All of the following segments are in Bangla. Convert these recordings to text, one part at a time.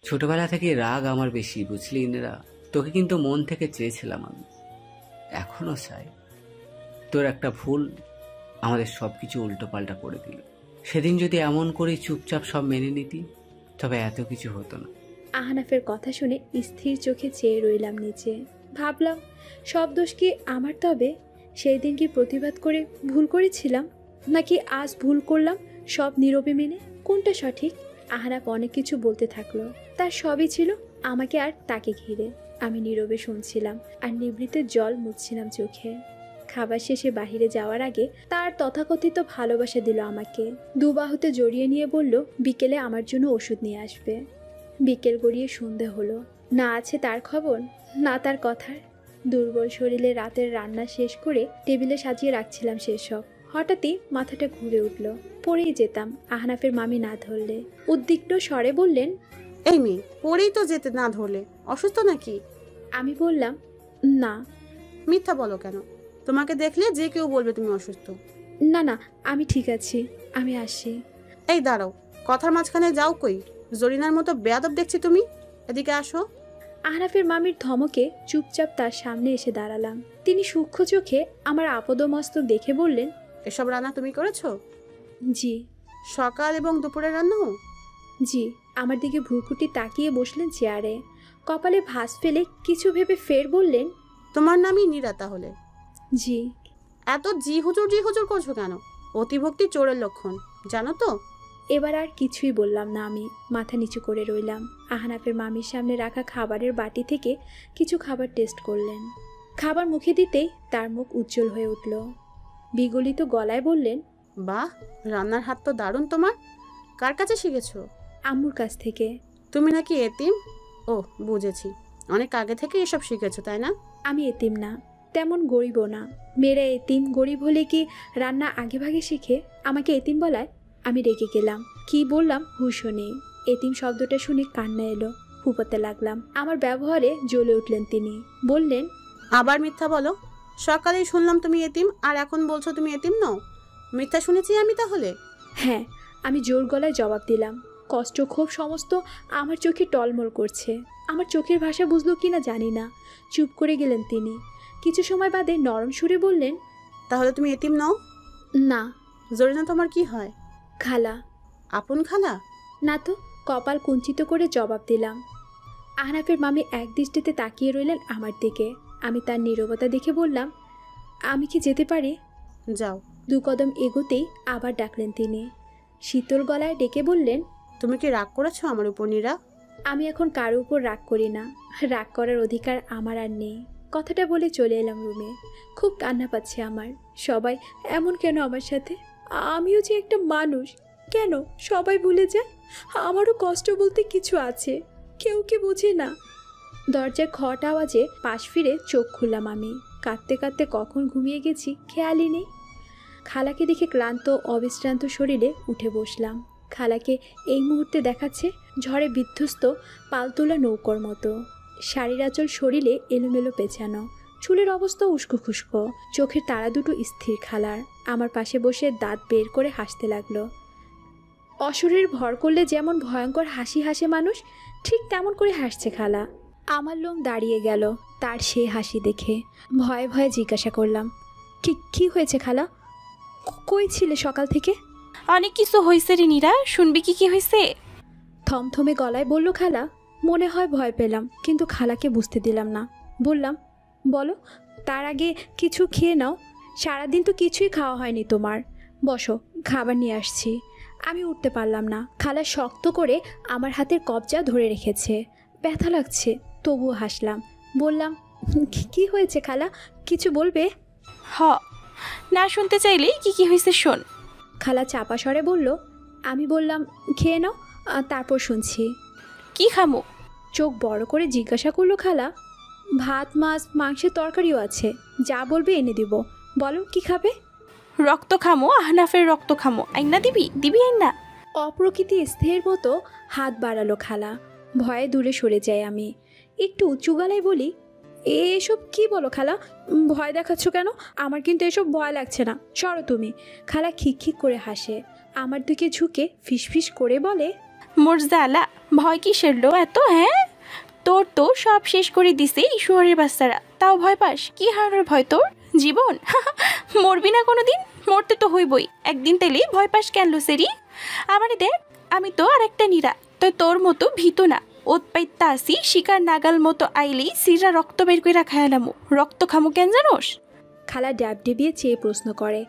ছোটবেলা থেকে রাগ আমার বেশি, বুঝলি ইন্দিরা? তোকে কিন্তু মন থেকে চেয়েছিলাম আমি, এখনো চাই। তোর একটা ভুল আমাদের সবকিছু উল্টো পাল্টা করে দিল। সেদিন যদি এমন করে চুপচাপ সব মেনে নিতি, তবে এত কিছু হতো না। আহনাফের কথা শুনে স্থির চোখে চেয়ে রইলাম নিচে। ভাবলাম সব দোষ কি আমার? তবে সেই দিন কি প্রতিবাদ করে ভুল করেছিলাম, নাকি আজ ভুল করলাম সব নীরবে মেনে? কোনটা সঠিক? আহনাফ অনেক কিছু বলতে থাকলো, তার সবই ছিল আমাকে আর তাকে ঘিরে। আমি নীরবে শুনছিলাম আর নিভৃতে জল মুছছিলাম চোখে। খাবার শেষে বাহিরে যাওয়ার আগে তার তথাকথিত ভালোবাসা দিল আমাকে। দুবাহুতে জড়িয়ে নিয়ে বলল বিকেলে আমার জন্য ওষুধ নিয়ে আসবে। বিকেল গড়িয়ে সন্ধে হলো, না আছে তার খবর, না তার কথার। দুর্বল শরীরে রাতের রান্না শেষ করে টেবিলে সাজিয়ে রাখছিলাম সেসব। হঠাৎই মাথাটা ঘুরে উঠল, পড়েই যেতাম আহনাফের মামি না ধরলে। উদ্বিগ্ন স্বরে বললেন, এই মেয়ে, পড়েই তো যেতে না ধরলে, অসুস্থ নাকি? আমি বললাম, না। মিথ্যা বলো কেন? তোমাকে দেখলে যে কেউ বলবে তুমি অসুস্থ। না না, আমি ঠিক আছি, আমি আসি। এই দাঁড়াও, কথার মাঝখানে যাও কই? জরিনার মতো বেয়াদব দেখছি তুমি, এদিকে আসো। আহনাফের মামির ধমকে চুপচাপ তার সামনে এসে দাঁড়ালাম। তিনি সূক্ষ্ম চোখে আমার আপদমস্তক দেখে বললেন, এসব রান্না তুমি করেছো? জি। সকাল এবং দুপুরের রান্নাও? জি। আমার দিকে ভ্রুকুটি তাকিয়ে বসলেন চেয়ারে, কপালে ভাঁজ ফেলে কিছু ভেবে ফের বললেন, তোমার নামই নীরা তাহলে? জি। এত জি হুজুর করছো কেন? অতিভক্তি চোরের লক্ষণ, জানো তো? এবার আর কিছুই বললাম না। আমি মাথা নিচু করে রইলাম। আহনাফের মামির সামনে রাখা খাবারের বাটি থেকে কিছু খাবার টেস্ট করলেন। খাবার মুখে দিতেই তার মুখ উজ্জ্বল হয়ে উঠল। বিগলিত গলায় বললেন, বাহ, রান্নার হাত তো দারুণ তোমার। কার কাছে শিখেছো? আম্মুর কাছ থেকে। তুমি নাকি এতিম? ও, বুঝেছি, অনেক আগে থেকে এসব শিখেছো তাই না? আমি এতিম না, তেমন গরিবও না। মেয়েরা এতিম গরিব হলে কি রান্না আগে ভাগে শিখে? আমাকে এতিম বলায় আমি রেগে গেলাম। কি বললাম হুঁশও নেই। এতিম শব্দটা শুনে কান্না এলো, ফুপাতে লাগলাম। আমার ব্যবহারে জ্বলে উঠলেন তিনি। বললেন, আবার মিথ্যা বলো। সকালেই শুনলাম তুমি এতিম, আর এখন বলছো তুমি এতিম নও। মিথ্যা শুনেছি আমি তাহলে? হ্যাঁ। আমি জোর গলায় জবাব দিলাম। কষ্ট ক্ষোভ সমস্ত আমার চোখে টলমল করছে। আমার চোখের ভাষা বুঝলো কিনা জানি না। চুপ করে গেলেন তিনি। কিছু সময় বাদে নরম সুরে বললেন, তাহলে তুমি এতিম নও? না। জরিনা তোমার কি হয়? খালা। আপন খালা? না তো। কপাল কুঞ্চিত করে জবাব দিলাম। আহনাফের মামি এক দৃষ্টিতে তাকিয়ে রইলেন আমার দিকে। আমি তার নীরবতা দেখে বললাম, আমি কি যেতে পারি? যাও। 2 কদম এগোতেই আবার ডাকলেন তিনি। শীতল গলায় ডেকে বললেন, তুমি কি রাগ করেছো আমার উপর নীরা? আমি এখন কারো উপর রাগ করি না। রাগ করার অধিকার আমার আর নেই। কথাটা বলে চলে এলাম রুমে। খুব কান্না পাচ্ছে আমার। সবাই এমন কেন আমার সাথে? আমিও যে একটা মানুষ, কেন সবাই ভুলে যায়? আমারও কষ্ট বলতে কিছু আছে, কেউ কি বোঝে না? দরজায় খট আওয়াজে পাশ ফিরে চোখ খুললাম আমি। কাঁদতে কাঁদতে কখন ঘুমিয়ে গেছি খেয়ালই নেই। খালাকে দেখে ক্লান্ত অবিশ্রান্ত শরীরে উঠে বসলাম। খালাকে এই মুহূর্তে দেখাচ্ছে ঝড়ে বিধ্বস্ত পালতোলা নৌকোর মতো। শাড়ির আঁচল শরীরে এলোমেলো পেঁচানো, চুলের অবস্থা উস্কো খুস্কো, চোখের তারা দুটো স্থির খালার। আমার পাশে বসে দাঁত বের করে হাসতে লাগলো। অশরীর ভর করলে যেমন ভয়ঙ্কর হাসি হাসে মানুষ, ঠিক তেমন করে হাসছে খালা। আমার লোম দাঁড়িয়ে গেল তার সে হাসি দেখে। ভয়ে ভয়ে জিজ্ঞাসা করলাম, কি হয়েছে খালা? কই ছিলে সকাল থেকে? অনেক কিছু হয়েছে রে নীরা, শুনবি কি হয়েছে? থমথমে গলায় বলল খালা। মনে হয় ভয় পেলাম, কিন্তু খালাকে বুঝতে দিলাম না। বললাম, বলো। তার আগে কিছু খেয়ে নাও। সারাদিন তো কিছুই খাওয়া হয়নি তোমার। বসো, খাবার নিয়ে আসছি। আমি উঠতে পারলাম না। খালা শক্ত করে আমার হাতের কবজা ধরে রেখেছে। ব্যথা লাগছে, তবুও হাসলাম। বললাম, কি হয়েছে খালা, কিছু বলবে? হ, না শুনতে চাইলেই কি হয়েছে শোন। খালা চাপা স্বরে বলল। আমি বললাম, খেয়ে নাও, তারপর শুনছি। কি খামো? চোখ বড় করে জিজ্ঞাসা করলো খালা। ভাত, মাছ, মাংসের তরকারিও আছে, যা বলবে এনে দিব। বলো কি খাবে? রক্ত খামো, আহনাফের রক্ত খামো। আইনা দিবি আইনা। অপ্রকৃতি স্নেহের মতো হাত বাড়ালো খালা। ভয়ে দূরে সরে যাই আমি। একটু উঁচু গলায় বলি, এসব কি বলো খালা? ভয় দেখাচ্ছ কেন? আমার কিন্তু এসব ভয় লাগছে না, সরো তুমি। খালা খিকখিক করে হাসে। আমার দিকে ঝুঁকে ফিসফিস করে বলে, মোর জ্বালা, ভয় কিসের লো এত? হ্যাঁ, তোর তো সব শেষ করে দিছে এই শুয়োরের বাচ্চারা, তাও ভয় পাস? কি হারানোর ভয় তোর? জীবন? মরবি না কোনো দিন? মরতে তো হইবই একদিন, তেলে ভয় পাস কেন লো সেরি? আমারে দেখ, আমি তো আর একটা নীরা, তো তোর মতো ভীত না। ওত পাইতা আসি শিকার নাগাল মতো আইলেই সিরা রক্ত বের করে রাখা এলামো। রক্ত খামো কেন জানোস? খালা ড্যাব ডেবিয়ে চেয়ে প্রশ্ন করে।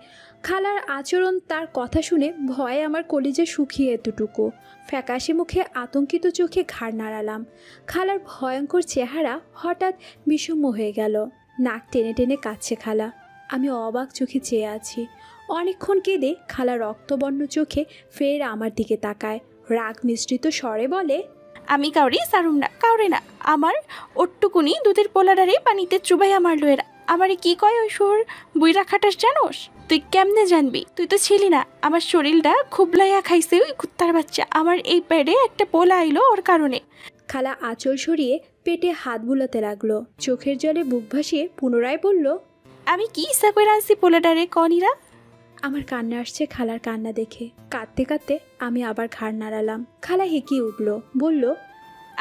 খালার আচরণ, তার কথা শুনে ভয়ে আমার কলিজা শুকিয়ে এতটুকু। ফ্যাকাশে মুখে আতঙ্কিত চোখে ঘাড় নাড়ালাম। খালার ভয়ঙ্কর চেহারা হঠাৎ বিষণ্ণ হয়ে গেল। নাক টেনে টেনে কাঁদছে খালা। আমি অবাক চোখে চেয়ে আছি। অনেকক্ষণ কেঁদে খালা রক্তবর্ণ চোখে ফের আমার দিকে তাকায়, রাগ মিশ্রিত স্বরে বলে, আমি কাউরে সারুম না, কাউরে না। আমার ওট্টুকুনি দুধের পোলাডারে পানিতে চুবাইয়া মারলো এরা। আমারে কি কয় ওই শোর বুইরা খাটাস জানোস? তুই কেমনে জানবি? তুই তো ছিলি না। আমার শরীরটা খুবলাইয়া খাইছে ওই কুত্তার বাচ্চা। আমার এই পেটে একটা পোলা আইলো ওর কারণে। খালা আঁচল সরিয়ে পেটে হাত বুলাতে লাগলো। চোখের জলে বুক ভাসিয়ে পুনরায় বলল, আমি কি ইচ্ছা করে আনছি পোলাডারে কনিরা? আমার কান্না আসছে খালার কান্না দেখে। কাঁদতে কাঁদতে আমি আবার ঘাড় নাড়ালাম। খালা হেঁকিয়ে উঠল, বলল,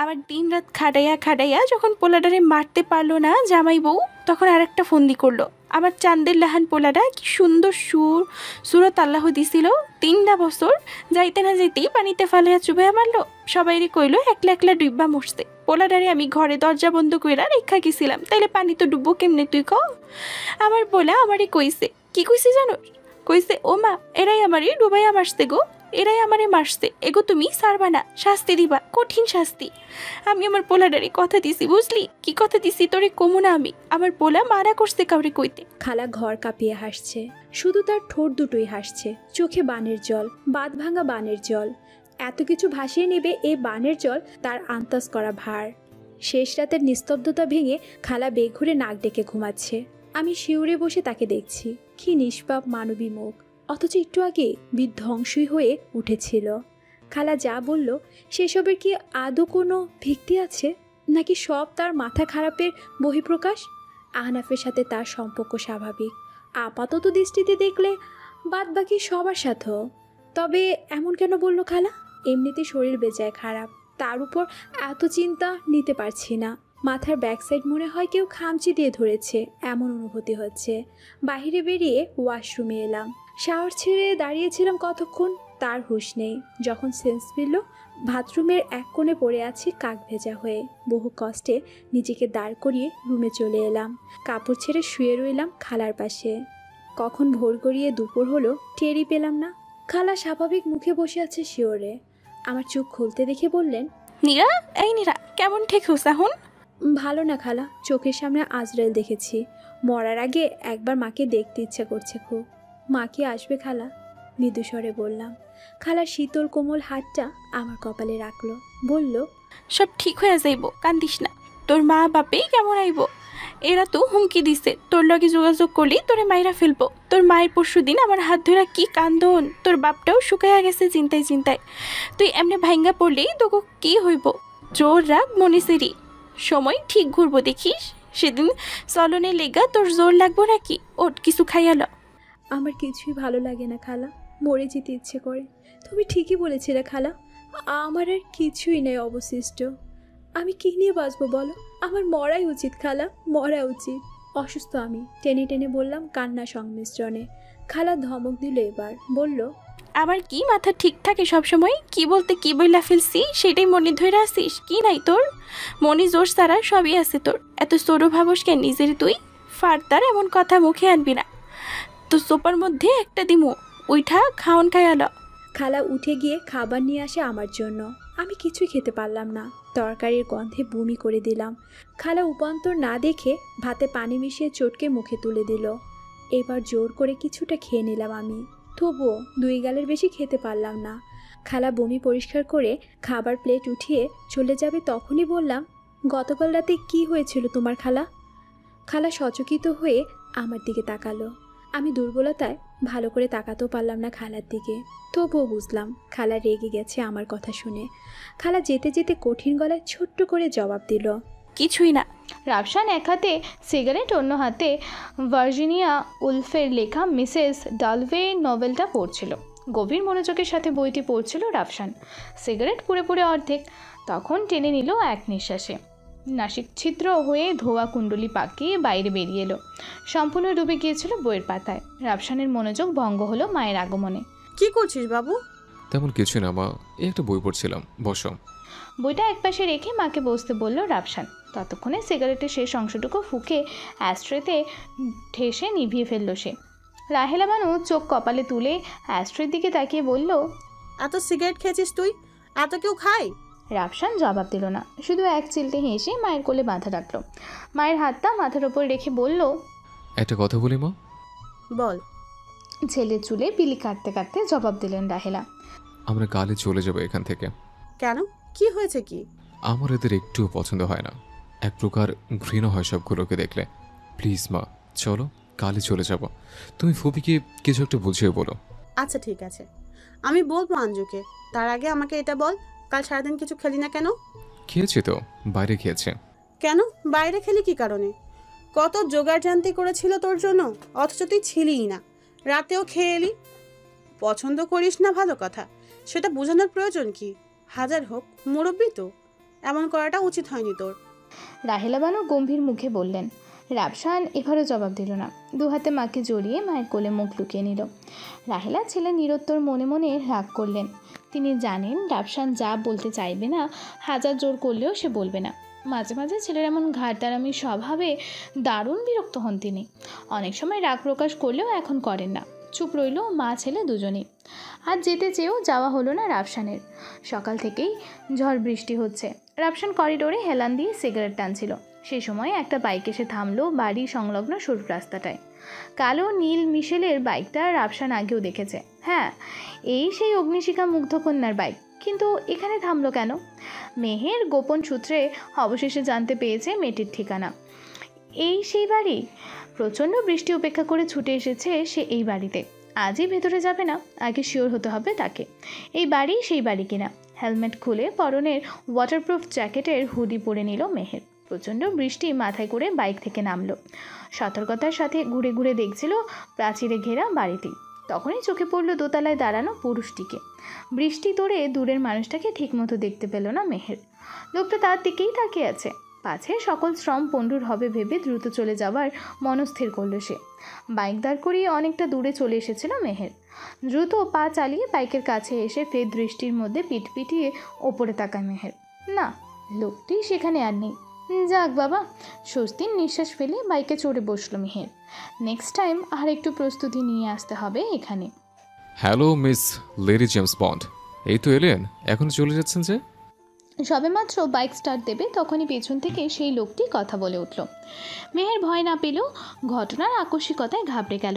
আমার দিন রাত খাটাইয়া খাটাইয়া যখন পোলাডারে মারতে পারলো না জামাই বউ, তখন আর একটা ফন্দি করলো। আমার চান্দের লাহান পোলাডা কি সুন্দর সুরত আল্লাহ দিছিল। 3টা বছর যাইতে না যাইতেই পানিতে ফালাইয়া চুবাইয়া মারলো। সবাইরে কইলো একলা একলা ডুববা মরছে। পোলাডারে আমি ঘরে দরজা বন্ধ কইরা রেখা গেছিলাম, তাইলে পানি তো ডুববো কেমনে তুই ক? আমার পোলা আমারে কইছে, কি কইছে জানো? কইছে, ও মা, এরাই আমারে ডুবাইয়া মারছে গো, এরাই আমারে মারছে। এগো তুমি সারবা না, শাস্তি দিবা, কঠিন শাস্তি। আমি আমার পোলাডারে কথা দিছি, বুঝলি? কি কথা দিছি তোরে কমু না আমি? আমার পোলা মারা করছে কাউরে কইতে। খালা ঘর কাঁপিয়ে হাসছে। শুধু তার ঠোঁট দুটোই হাসছে, চোখে বানের জল, বাঁধ ভাঙা বানের জল। এত কিছু ভাসিয়ে নেবে এ বানের জল তার আন্তাজ করা ভার। শেষ রাতের নিস্তব্ধতা ভেঙে খালা বেঘুরে নাক ডেকে ঘুমাচ্ছে। আমি শিউরে বসে তাকে দেখছি। কি নিষ্পাপ মানবী মুখ, অথচ একটু আগে বিধ্বংসী হয়ে উঠেছিল। খালা যা বলল সেসবের কি আদৌ কোনো ভিত্তি আছে, নাকি সব তার মাথা খারাপের বহিঃপ্রকাশ? আহনাফের সাথে তার সম্পর্ক স্বাভাবিক আপাতত দৃষ্টিতে দেখলে, বাদ বাকি সবার সাথেও। তবে এমন কেন বলল খালা? এমনিতে শরীর বেজায় খারাপ, তার উপর এত চিন্তা নিতে পারছি না। মাথার ব্যাকসাইড মনে হয় কেউ খামচি দিয়ে ধরেছে, এমন অনুভূতি হচ্ছে। বাইরে বেরিয়ে ওয়াশরুমে এলাম। শাওয়ার ছেড়ে দাঁড়িয়েছিলাম কতক্ষণ, তার হুঁশ নেই। যখন সেন্স ফিরল, বাথরুমের এক কোণে পড়ে আছি কাক ভেজা হয়ে। বহু কষ্টে নিজেকে দাঁড় করিয়ে রুমে চলে এলাম। কাপড় ছেড়ে শুয়ে রইলাম খালার পাশে। কখন ভোর গড়িয়ে দুপুর হলো টেরই পেলাম না। খালা স্বাভাবিক মুখে বসে আছে শিওরে। আমার চোখ খুলতে দেখে বললেন, নীরা, এই নীরা, কেমন ঠিক হোস এখন? ভালো না খালা, চোখের সামনে আজরাইল দেখেছি। মরার আগে একবার মাকে দেখতে ইচ্ছা করছে খুব। মা কি আসবে খালা? মৃদু স্বরে বললাম। খালা শীতল কোমল হাতটা আমার কপালে রাখলো, বলল, সব ঠিক হয়ে যাইব, কান্দিস না। তোর মা বাপে কেমন আইব? এরা তো হুমকি দিছে তোর লগে যোগাযোগ করলি তোরে মাইরা ফেলবো। তোর মায়ের পরশুদিন আমার হাত ধরা কি কান্দন। তোর বাপটাও শুকাইয়া গেছে চিন্তায় চিন্তায়। তুই এমনি ভাঙ্গা পড়লেই তোকে কি হইব? জোর রাখ মনিসেরি, সময় ঠিক ঘুরবো দেখিস। সেদিন চলনে লেগা তোর জোর লাগবো নাকি? ওট কিছু খাইয়াল। আমার কিছুই ভালো লাগে না খালা, মরে যেতে ইচ্ছে করে। তুমি ঠিকই বলেছিলে খালা, আমার আর কিছুই নেই অবশিষ্ট। আমি কি নিয়ে বাঁচবো বলো? আমার মরাই উচিত খালা, মরা উচিত। অসুস্থ আমি, টেনে টেনে বললাম কান্না সংমিশ্রণে। খালা ধমক দিল এবার, বলল, আমার কি মাথা ঠিক থাকে সবসময়? কি বলতে কি বইলা ফেলছি সেটাই মনে ধরে আসিস? কি নাই তোর? মনে জোর সারা সবই আছে তোর। এত সরু ভাবস কেন নিজের তুই? ফারতার এমন কথা মুখে আনবি না। তো সোপার মধ্যে একটা দিমু, উইঠা খাওন খাইয়াল। খালা উঠে গিয়ে খাবার নিয়ে আসে আমার জন্য। আমি কিছুই খেতে পারলাম না, তরকারির গন্ধে বমি করে দিলাম। খালা উপান্তর না দেখে ভাতে পানি মিশিয়ে চটকে মুখে তুলে দিল। এবার জোর করে কিছুটা খেয়ে নিলাম আমি, তবুও 2 গালের বেশি খেতে পারলাম না। খালা বমি পরিষ্কার করে খাবার প্লেট উঠিয়ে চলে যাবে তখনই বললাম, গতকাল রাতে কি হয়েছিল তোমার খালা? খালা সচকিত হয়ে আমার দিকে তাকালো। আমি দুর্বলতায় ভালো করে তাকাতেও পারলাম না খালার দিকে। তবুও বুঝলাম খালা রেগে গেছে আমার কথা শুনে। খালা যেতে যেতে কঠিন গলায় ছোট্ট করে জবাব দিল, কিছুই না। রাফসান এক হাতে সিগারেট, অন্য হাতে ভার্জিনিয়া উলফের লেখা মিসেস ডালভে নভেলটা পড়ছিল। গভীর মনোযোগের সাথে বইটি পড়ছিল রাফসান। সিগারেট পুড়ে পুড়ে অর্ধেক। তখন টেনে নিল এক নিঃশ্বাসে। নাসিক ছিদ্র হয়ে ধোয়া কুণ্ডলি পাকিয়ে বাইরে বেরিয়ে এলো। সম্পূর্ণ ডুবে গিয়েছিল বইয়ের পাতায়। রাফসানের মনোযোগ ভঙ্গ হলো মায়ের আগমনে। কি করছিস বাবু? তেমন কিছু না মা, এই একটা বই পড়ছিলাম, বসো। বইটা একপাশে রেখে মাকে বসতে বলল রাফসান। ততক্ষণে সিগারেটের শেষ অংশটুকু ফুঁকে অ্যাস্ট্রেতে ঠেসে নিভিয়ে ফেলল সে। রাহেলা বানু চোখ কপালে তুলে অ্যাস্ট্রের দিকে তাকিয়ে বলল, এত সিগারেট খেয়েছিস তুই? এত কেউ খায়? রাফসান জবাব দিল না, শুধু এক চিলতে হেসে মায়ের কোলে বাঁধা রাখলো। মায়ের হাতটা মাথার ওপর রেখে বলল, একটা কথা বলি মা। বল। ছেলের চুলে বিলি কাটতে কাটতে জবাব দিলেন রাহেলা। আমরা কালে চলে যাবো এখান থেকে। কেন, কি হয়েছে কি? আমার এদের একটুও পছন্দ হয় না, এক প্রকার ঘৃণা হয় সবগুলোকে দেখলে। প্লিজ মা, চলো কালে চলে যাব। তুমি ফুপিকে কিছু একটা বুঝিয়ে বলো। আচ্ছা ঠিক আছে, আমি বলবো আঞ্জুকে। তার আগে আমাকে এটা বল, কাল সারাদিন কিছু খেলি না কেন? খেয়েছি তো, বাইরে খেয়েছে। কেন বাইরে খেলি কি কারণে? কত জোগাড় জানতি করেছিল তোর জন্য, অথচ তুই ছিলিই না। রাতেও খেয়ে এলি। পছন্দ করিস না ভালো কথা, সেটা বোঝানোর প্রয়োজন কি? হাজার হোক মুরব্বি তো, এমন করাটা উচিত হয়নি তোর। রাহেলা বানু গম্ভীর মুখে বললেন। রাফসান এবারও জবাব দিল না। দু হাতে মাকে জড়িয়ে মায়ের কোলে মুখ লুকিয়ে নিল। রাহেলা ছেলে নিরুত্তর মনে মনে রাগ করলেন। তিনি জানেন রাফসান যা বলতে চাইবে না, হাজার জোর করলেও সে বলবে না। মাঝে মাঝে ছেলের এমন ঘাড়তারামি স্বভাবে দারুণ বিরক্ত হন তিনি। অনেক সময় রাগ প্রকাশ করলেও এখন করেন না, চুপ রইল মা ছেলে দুজনেই। আর যেতে চেয়েও যাওয়া হলো না রাফসানের। সকাল থেকেই ঝড় বৃষ্টি হচ্ছে। রাফসান করিডোরে হেলান দিয়ে সিগারেট টানছিল। সেই সময় একটা বাইক এসে থামলো বাড়ি সংলগ্ন সরু রাস্তাটায়। কালো নীল মিশেলের বাইকটা রাফসান আগেও দেখেছে। হ্যাঁ, এই সেই অগ্নিশিখা মুগ্ধকন্যার বাইক। কিন্তু এখানে থামলো কেন? মেহের গোপন সূত্রে অবশেষে জানতে পেয়েছে মেয়েটির ঠিকানা। এই সেই বাড়ি। প্রচণ্ড বৃষ্টি উপেক্ষা করে ছুটে এসেছে সে এই বাড়িতে। আজই ভেতরে যাবে না, আগে শিওর হতে হবে তাকে এই বাড়ি সেই বাড়ি কিনা। হেলমেট খুলে পরনের ওয়াটারপ্রুফ জ্যাকেটের হুডি পরে নিল মেহের। প্রচণ্ড বৃষ্টি মাথায় করে বাইক থেকে নামলো। সতর্কতার সাথে ঘুরে ঘুরে দেখছিল প্রাচীরে ঘেরা বাড়িটি। তখনই চোখে পড়ল দোতলায় দাঁড়ানো পুরুষটিকে। বৃষ্টি তোড়ে দূরের মানুষটাকে ঠিকমতো দেখতে পেল না মেহের। লোকটা তার দিকেই তাকিয়ে আছে। পাছে সকল শ্রম পণ্ডুর হবে ভেবে দ্রুত চলে যাওয়ার মনস্থির করল সে। বাইক দাঁড় করিয়ে অনেকটা দূরে চলে এসেছিল মেহের। দ্রুত পা চালিয়ে বাইকের কাছে এসে ফের দৃষ্টির মধ্যে পিঠ পিটিয়ে ওপরে তাকায় মেহের। না, লোকটি সেখানে আর নেই। যাক বাবা, স্বস্তির নিঃশ্বাস ফেলে বাইকে চড়ে বসলো মেহের। নেক্সট টাইম আর একটু প্রস্তুতি নিয়ে আসতে হবে এখানে। Hello miss lady James bond, এই তো এলেন, এখন চলে যাচ্ছেন যে? সবেমাত্র বাইক স্টার্ট দেবে তখনই পেছন থেকে সেই লোকটি কথা বলে উঠল। মেহের ভয় না পেলেও ঘটনার আকস্মিকতায় ঘাবড়ে গেল।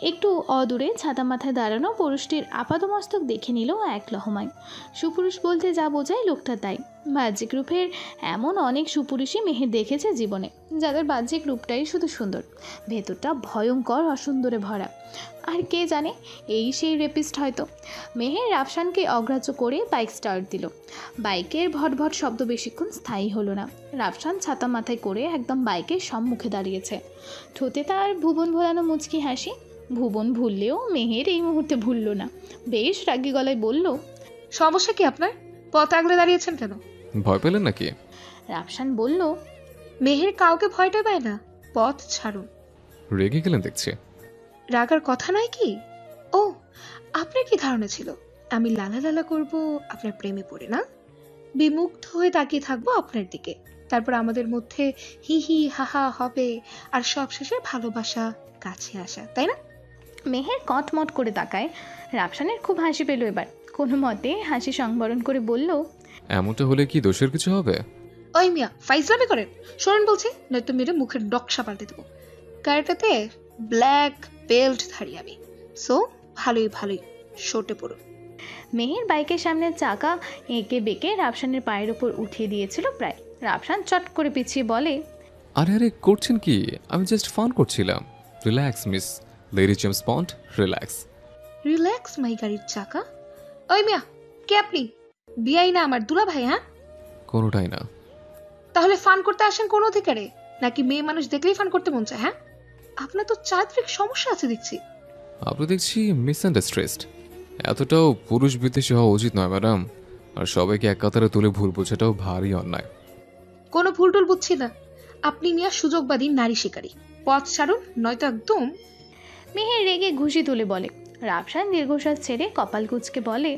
একটু অদূরে ছাতা মাথায় দাঁড়ানো পুরুষটির আপাদমস্তক দেখে নিল এক লহমায়। সুপুরুষ বলতে যা বোঝায় লোকটা তাই। বাহ্যিক রূপের এমন অনেক সুপুরুষই মেহের দেখেছে জীবনে, যাদের বাহ্যিক রূপটাই শুধু সুন্দর, ভেতরটা ভয়ঙ্কর অসুন্দরে ভরা। আর কে জানে, এই সেই রেপিস্ট হয়তো। মেহের রাফসানকে অগ্রাহ্য করে বাইক স্টার্ট দিল। বাইকের ভটভট শব্দ বেশিক্ষণ স্থায়ী হলো না। রাফসান ছাতা মাথায় করে একদম বাইকের সম্মুখে দাঁড়িয়েছে। ঠোঁটে তার ভুবন ভোলানো মুচকি হাসি। ভুবন ভুললেও মেহের এই মুহূর্তে ভুলল না। বেশ রাগী গলায় বলল, সমস্যা কি আপনার? পথ আগলে দাঁড়িয়েছেন কেন? ভয় পেলেন নাকি? রাফসান বলল, মেহের কাউকে ভয়টা পায় না, পথ ছাড়ুন। রেগে গেলেন দেখছি। রাগার কথা নয় কি? ও, আপনার কি ধারণা ছিল আমি লালা লালা করব আপনার প্রেমে পড়ে? না, বিমুগ্ধ হয়ে তাকিয়ে থাকবো আপনার দিকে, তারপর আমাদের মধ্যে হি হি হাহা হবে, আর সবশেষে ভালোবাসা কাছে আসা, তাই না? মেহের কটমট করে তাকায়। রাফসানের খুব হাসি পেল এবার। কোনো মতে হাসি সংবরণ করে বলল, এমনটা হলে কি দোষের কিছু হবে? ওই মিয়া ফাইজলামি করেন, শোনেন বলছি, নয়তো মেরে মুখের নকশা পাল্টে দেবো। গাড়িটাতে ব্ল্যাক বেল্ট ধারি আমি, সো ভালোই ভালোই শোটে পড়ুন। মেহের বাইকের সামনে চাকা এঁকে বেঁকে রাফসানের পায়ের ওপর উঠিয়ে দিয়েছিল প্রায়। রাফসান চট করে পিছিয়ে বলে, আরে আরে করছেন কি? আমি জাস্ট ফান করছিলাম। Relax miss lady James Bond, relax. Relax my গাড়ির চাকা? ওই মিয়া, কে আপনি? বিয়াই না আমার দুলা ভাই? হ্যাঁ, কোনোটাই না। তাহলে ফান করতে আসেন কোন অধিকারে? নাকি মেয়ে মানুষ দেখলেই ফান করতে মন চায়? হ্যাঁ, আপনার তো চারিত্রিক সমস্যা আছে দেখছি। আপনি দেখছি মিসআন্ডারস্ট্যান্ড। এতটাও পুরুষ বিদ্বেষী হওয়া উচিত নয় ম্যাডাম। আর সবাইকে এক কাতারে তুলে ভুল বোঝাটাও ভারী অন্যায়। কোনো ভুল টুল বুঝছি না। আপনি মিয়া সুযোগবাদী নারী শিকারী। পথ ছাড়ুন, নয়তো একদম। মেহের রেগে ঘুষি তুলে বলে। রাফসান দীর্ঘশ্বাস ছেড়ে কপাল কুঁচকে বলে,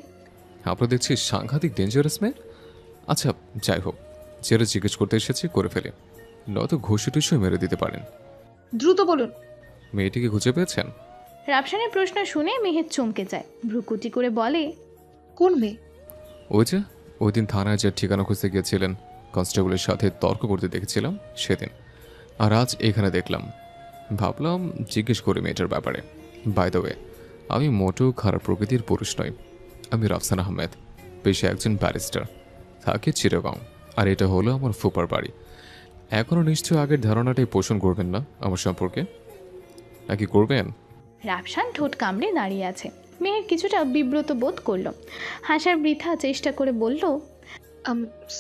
আপনারা দেখছি সাংঘাতিক ডেঞ্জারাস মেয়ে। আচ্ছা যাই হোক, যেটা জিজ্ঞেস করতে এসেছি করে ফেলে, নয়তো ঘুষি টুসি মেরে দিতে পারেন। দ্রুত বলুন। মেয়েটিকে খুঁজে পেয়েছেন? রাফসানের প্রশ্ন শুনে মেহের চমকে যায়, ভ্রুকুটি করে বলে, কোন মেয়ে? ওই যে ওই দিন থানায় যে ঠিকানা খুঁজতে গিয়েছিলেন, কনস্টেবলের সাথে তর্ক করতে দেখেছিলাম সেদিন, আর আজ এখানে দেখলাম। ভাবলাম জিজ্ঞেস করি মেয়েটার ব্যাপারে। বাই দ্য ওয়ে, আমি মোটেও খারাপ প্রকৃতির পুরুষ নই। আমি রাফসান আহমেদ, পেশায় একজন ব্যারিস্টার, থাকি চিটাগং, আর এটা হলো আমার ফুপার বাড়ি। এখনও নিশ্চয়ই আগের ধারণাটাই পোষণ করবেন না আমার সম্পর্কে, নাকি করবেন? রাফসান ঠোঁট কামড়ে দাঁড়িয়ে আছে। মেহের কিছুটা বিব্রত বোধ করলো, হাসার বৃথা চেষ্টা করে বলল,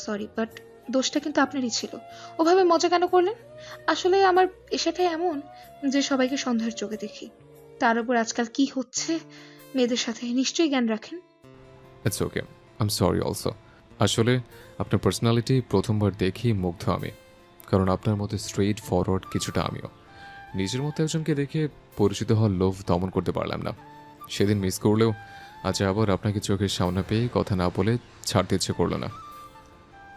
সরি, বাট দোষটা কিন্তু আপনারই ছিল। ওভাবে মজা কেন করলেন? আসলে আমার পেশাটা এমন যে সবাইকে সন্দেহের চোখে দেখি। তার উপর আজকাল কি হচ্ছে মেয়েদের সাথে, নিশ্চয়ই জ্ঞান রাখেন। It's okay, I am sorry also. আসলে আপনার পার্সোনালিটি প্রথমবার দেখি মুগ্ধ আমি, কারণ আপনার মতো স্ট্রেইট ফরওয়ার্ড কিছুটা আমিও। নিজের মতো একজনকে দেখে পরিচিত হওয়ার লোভ দমন করতে পারলাম না। সেদিন মিস করলেও আজ আবার আপনাকে চোখের সামনে পেয়ে কথা না বলে ছাড়তে ইচ্ছে করলো না,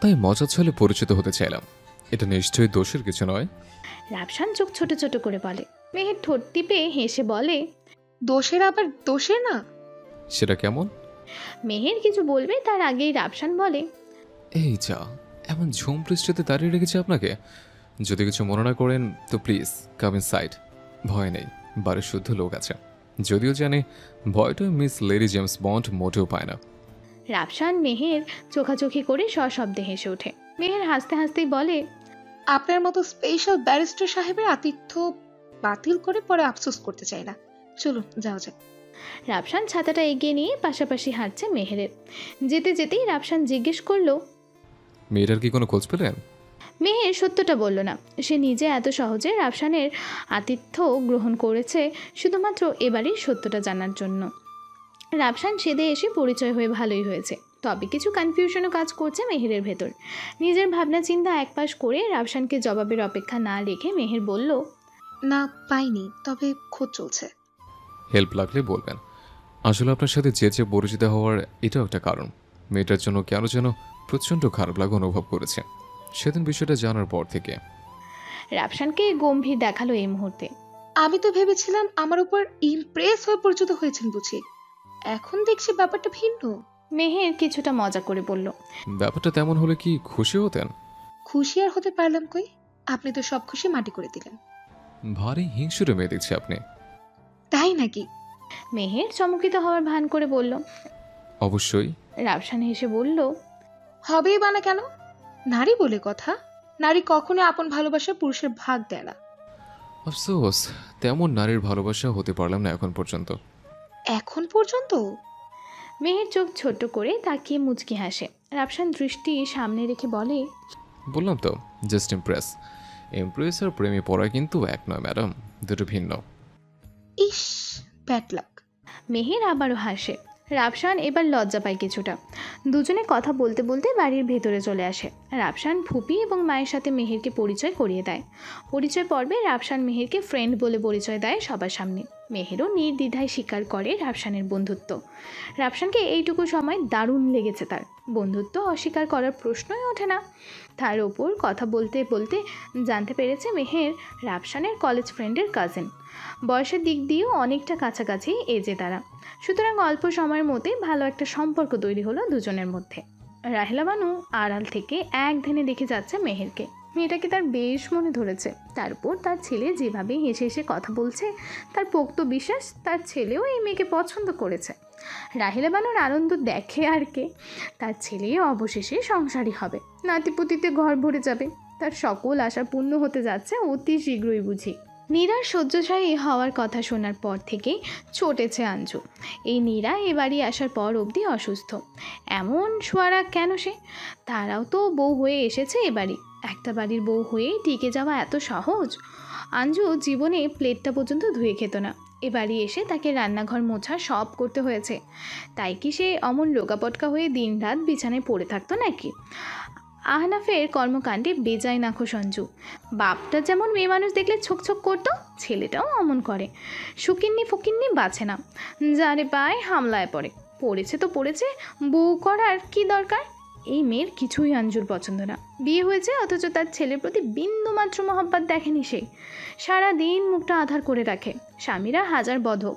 তাই মজার ছলে পরিচিত হতে চাইলাম। এটা নিশ্চয়ই দোষের কিছু নয়। রাফসান চোখ ছোট ছোট করে বলে। মেহের ঠোঁট টিপে হেসে বলে, দোষের আবার দোষের না। সেটা কেমন? মেহের কিছু বলবে তার আগেই রাফসান বলে, এই যা, এমন ঝুম পৃষ্ঠতে দাঁড়িয়ে রেখেছি আপনাকে। যদি কিছু মনে না করেন তো প্লিজ কাম ইন সাইড। ভয় নেই, বাড়ির শুদ্ধ লোক আছে। যদিও জানি ভয়টা মিস লেডি জেমস বন্ড মোটেও পায় না। রাফসান মেহের চোখাচোখি করে সশব্দে হেসে ওঠে। মেহের হাসতে হাসতেই বলে, আপনার মতো স্পেশাল ব্যারিস্টার সাহেবের আতিথ্য বাতিল করে পরে আফসোস করতে চাই না। চলুন যাওয়া যাক। রাফসান ছাতাটা এগিয়ে নিয়ে পাশাপাশি হাঁটছে মেহেরের। যেতে যেতেই রাফসান জিজ্ঞেস করলো, মেয়েটার কি কোনো খোঁজ পেলেন? মেহের সত্যটা বলল না। সে নিজে এত সহজে রাফসানের আতিথ্য গ্রহণ করেছে শুধুমাত্র এবারই সত্যটা জানার জন্য। রাফসান সেদে এসে পরিচয় হয়ে ভালোই হয়েছে, তবে কিছু কনফিউশনও কাজ করছে মেহেরের ভেতর। নিজের ভাবনা চিন্তা একপাশ করে রাফসানকে জবাবের অপেক্ষা না রেখে মেহের বলল, না, পাইনি, তবে খোঁজ চলছে। হেল্প লাগলে বলবেন। আসলে আপনার সাথে যে পরিচিত হওয়ার এটাও একটা কারণ। মেয়েটার জন্য কেন যেন প্রচণ্ড খারাপ লাগা অনুভব করেছে সেদিন বিষয়টা জানার পর থেকে। রাফসানকে গম্ভীর দেখালো এই মুহূর্তে। আমি তো ভেবেছিলাম আমার উপর ইমপ্রেস হয়ে পরিচিত হয়েছেন বুঝি, এখন দেখছি ব্যাপারটা ভিন্ন। মেহের কিছুটা মজা করে বলল, ব্যাপারটা তেমন হলে কি খুশি হতেন? খুশি আর হতে পারলাম কই, আপনি তো সব খুশি মাটি করে দিলেন। ভারী হিংসুটে মেয়ে দেখছি আপনি। তাই নাকি? মেহের চমকিত হওয়ার ভান করে বলল। অবশ্যই। রাফসান হেসে বলল, হবেই বা না কেন, নারী বলে কথা। নারী কখনো আপন ভালোবাসা পুরুষের ভাগ দেয় না। আফসোস, তেমন নারীর ভালোবাসা হতে পারলাম না এখন পর্যন্ত। এখন পর্যন্ত? মেহের চোখ ছোট করে তাকিয়ে মুচকি হাসে। রাফসান দৃষ্টি সামনে রেখে বলে, বললাম তো, জাস্ট ইমপ্রেস। ইমপ্রেস আর প্রেমে পড়া কিন্তু এক নয় ম্যাডাম, দুটো ভিন্ন। ইস, ব্যাড লাক। মেহের আবারও হাসে। রাফসান এবার লজ্জা পায় কিছুটা। দুজনে কথা বলতে বলতে বাড়ির ভেতরে চলে আসে। রাফসান ফুপি এবং মায়ের সাথে মেহেরকে পরিচয় করিয়ে দেয়। পরিচয় পর্বে রাফসান মেহেরকে ফ্রেন্ড বলে পরিচয় দেয় সবার সামনে। মেহেরও নির্দ্বিধায় স্বীকার করে রাফসানের বন্ধুত্ব। রাফসানকে এইটুকু সময় দারুণ লেগেছে তার। বন্ধুত্ব অস্বীকার করার প্রশ্নই ওঠে না। তার ওপর কথা বলতে বলতে জানতে পেরেছে মেহের রাফসানের কলেজ ফ্রেন্ডের কাজিন। বয়সের দিক দিয়েও অনেকটা কাছাকাছি এজে তারা। সুতরাং অল্প সময়ের মধ্যে ভালো একটা সম্পর্ক তৈরি হলো দুজনের মধ্যে। রাহেলা বানু আড়াল থেকে এক ধ্যানে দেখে যাচ্ছে মেহেরকে। মেয়েটাকে তার বেশ মনে ধরেছে। তারপর তার ছেলে যেভাবে হেসে হেসে কথা বলছে, তার পোক্ত বিশ্বাস তার ছেলেও এই মেয়েকে পছন্দ করেছে। রাহেলা বানুর আনন্দ দেখে আর কে, তার ছেলে অবশেষে সংসারী হবে, নাতিপুতিতে ঘর ভরে যাবে। তার সকল আশা পূর্ণ হতে যাচ্ছে অতি শীঘ্রই বুঝি। নীরার শয্যাশায়ী হওয়ার কথা শোনার পর থেকেই চটেছে আঞ্জু। এই নীরা এ বাড়ি আসার পর অবধি অসুস্থ। এমন সোয়ারা কেন সে? তারাও তো বউ হয়ে এসেছে এ বাড়ি। একটা বাড়ির বউ হয়ে টিকে যাওয়া এত সহজ? আঞ্জু জীবনে প্লেটটা পর্যন্ত ধুয়ে খেত না। এ বাড়ি এসে তাকে রান্নাঘর মোছা সব করতে হয়েছে। তাই কি সে অমন রোগাপটকা হয়ে দিনরাত বিছানায় পড়ে থাকতো নাকি? আহনাফের কর্মকাণ্ডে বেজায় নাখো সঞ্জু। বাপটা যেমন মেয়ে মানুষ দেখলে ছোক করতো, ছেলেটাও অমন করে। সুকিন্নি ফকিন্নি বাছে না, যারে পায় হামলায় পড়েছে তো পড়েছে, বউ করার কি দরকার? এই মেয়ের কিছুই আঞ্জুর পছন্দ না। বিয়ে হয়েছে অথচ তার ছেলের প্রতি বিন্দুমাত্র মহব্বত দেখেনি সে। সারাদিন মুখটা আধার করে রাখে। স্বামীরা হাজার বদ হোক,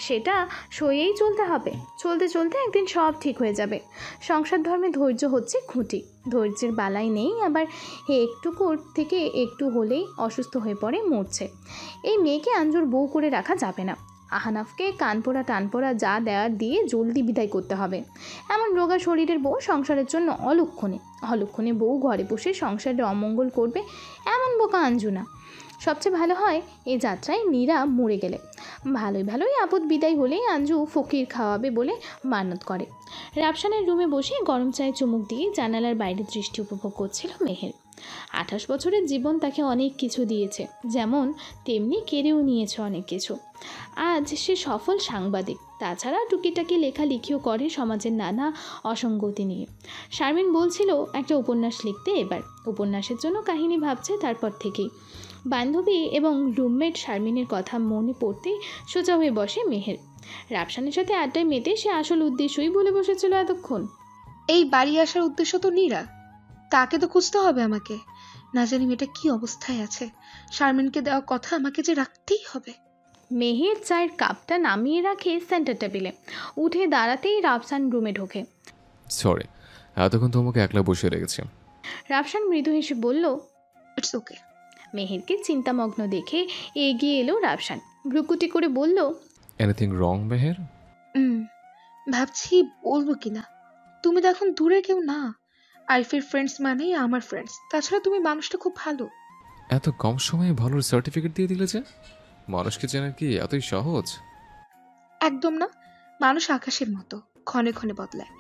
সেটা সয়েই চলতে হবে। চলতে চলতে একদিন সব ঠিক হয়ে যাবে। সংসার ধর্মে ধৈর্য হচ্ছে খুঁটি। ধৈর্যের বালাই নেই, আবার একটুকুর থেকে একটু হলেই অসুস্থ হয়ে পড়ে, মরছে। এই মেয়েকে আঞ্জুর বউ করে রাখা যাবে না। আহনাফকে কানপোড়া টানপোড়া যা দেওয়ার দিয়ে জলদি বিদায় করতে হবে। এমন রোগা শরীরের বউ সংসারের জন্য অলক্ষণে বউ ঘরে বসে সংসারের অমঙ্গল করবে, এমন বোকা আঞ্জু না। সবচেয়ে ভালো হয় এই যাত্রায় নীরা মরে গেলে। ভালোই আপদ বিদায় হলেই আঞ্জু ফকির খাওয়াবে বলে মানত করে। রাফসানের রুমে বসে গরম চায়ে চুমুক দিয়ে জানালার বাইরে দৃষ্টি উপভোগ করছিল মেহের। 28 বছরের জীবন তাকে অনেক কিছু দিয়েছে, যেমন তেমনি কেড়েও নিয়েছে অনেক কিছু। আজ সে সফল সাংবাদিক, তাছাড়া টুকিটাকি লেখালেখিও করে সমাজের নানা অসঙ্গতি নিয়ে। শারমিন বলছিল একটা উপন্যাস লিখতে, এবার উপন্যাসের জন্য কাহিনী ভাবছে। তারপর থেকেই বান্ধবী এবং রুমমেট শারমিনের কথা মনে পড়তেই সোজা হয়ে বসে মেহের। রাফসানের সাথে আড্ডায় মেতে সে আসল উদ্দেশ্যই বলে বসেছিল এতক্ষণ। এই বাড়ি আসার উদ্দেশ্য তো নীরা, তাকে তো খুঁজতে হবে আমাকে। না জানি মেয়েটা কি অবস্থায় আছে। শারমিনকে দেওয়া কথা আমাকে যে রাখতেই হবে। মেহের চায়ের কাপটা নামিয়ে রাখে সেন্টার টেবিলে। উঠে দাঁড়াতেই রাফসান রুমে ঢোকে। সরি, এতক্ষণ তোমাকে একলা বসে রেখেছি। রাফসান মৃদু হেসে বলল, ইটস ওকে। মেহেরকে চিন্তামগ্ন দেখে এগিয়ে এলো রাফসান। ভ্রুকুটি করে বলল, এনিথিং রং মেহের? ভাবছি বলবো কিনা। তুমি তো এখন দূরে কেউ না। আরিফের ফ্রেন্ডস মানেই আমার ফ্রেন্ডস। তাছাড়া তুমি মানুষটা খুব ভালো। এত কম সময়ে ভালোর সার্টিফিকেট দিয়ে দিলে যে? মানুষকে চেনা কি এতই সহজ? একদম না। মানুষ আকাশের মতো ক্ষণে ক্ষণে বদলায়।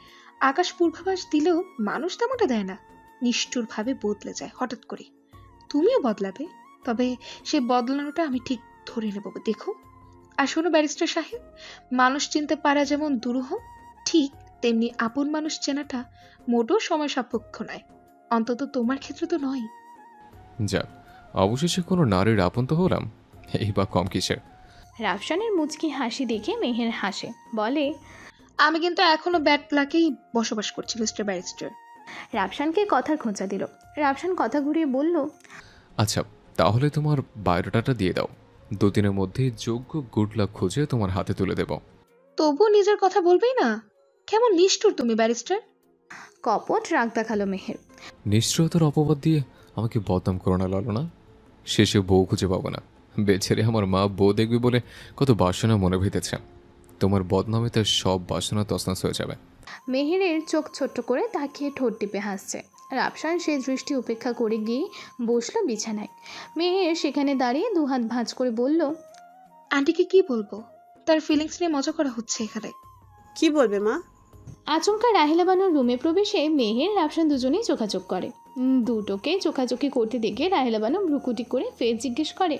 আকাশ পূর্বাভাস দিলেও মানুষ তেমনটা দেয় না, নিষ্ঠুরভাবে বদলে যায় হঠাৎ করে। তুমিও বদলাবে, তবে সে বদলানোটা আমি ঠিক ধরে নেব, দেখো। আর শোনো ব্যারিস্টার সাহেব, মানুষ চিনতে পারা যেমন দুরূহ, ঠিক তেমনি আপন মানুষ চেনাটা মোটেও সময় সাপেক্ষ নয়। অন্তত তোমার ক্ষেত্রে তো নয়। যাক, অবশেষে কোনো নারীর আপন তো হলাম, এই বা কম কিসের। রাফসানের মুচকি হাসি দেখে মেহের হাসে, বলে, আমি কিন্তু এখনো ব্যাড লাকেই বসবাস করছি মিস্টার ব্যারিস্টার। রাফসানকে কথার খোঁচা দিল। রাফসান কথা ঘুরিয়ে বলল, আচ্ছা, তাহলে তোমার বায়োডাটাটা দিয়ে দাও। 2 দিনের মধ্যেই যোগ্য গুড লাক খুঁজে তোমার হাতে তুলে দেব। তবুও নিজের কথা বলবেই না? কেমন নিষ্ঠুর তুমি ব্যারিস্টার। কপট রাগ দেখালো মেহের। নিশ্চয়তার অপবাদ দিয়ে আমাকে বদনাম করো না লালনা। শেষে বউ খুঁজে পাবো না। বেচারে আমার মা বউ দেখবে বলে কত বাসনা মনে ভেতেছে। তোমার বদনামে তার সব বাসনা তছনছ হয়ে যাবে। মেহেরের চোখ ছোট্ট করে তাকিয়ে ঠোঁট টিপে হাসছে। রাফসান সেই দৃষ্টি উপেক্ষা করে গিয়ে বসলো বিছানায়। মেহের সেখানে দাঁড়িয়ে 2 হাত ভাঁজ করে বলল, আন্টিকে কি বলবো? তার ফিলিংস নিয়ে মজা করা হচ্ছে এখানে। কি বলবে মা? আচমকা রাহিলা বানুর রুমে প্রবেশে মেহের রাফসান দুজনেই চোখাচোখ করে। দুটোকে চোখাচোখি করতে দেখে রাহিলা বানু ভ্রুকুটি করে ফের জিজ্ঞেস করে,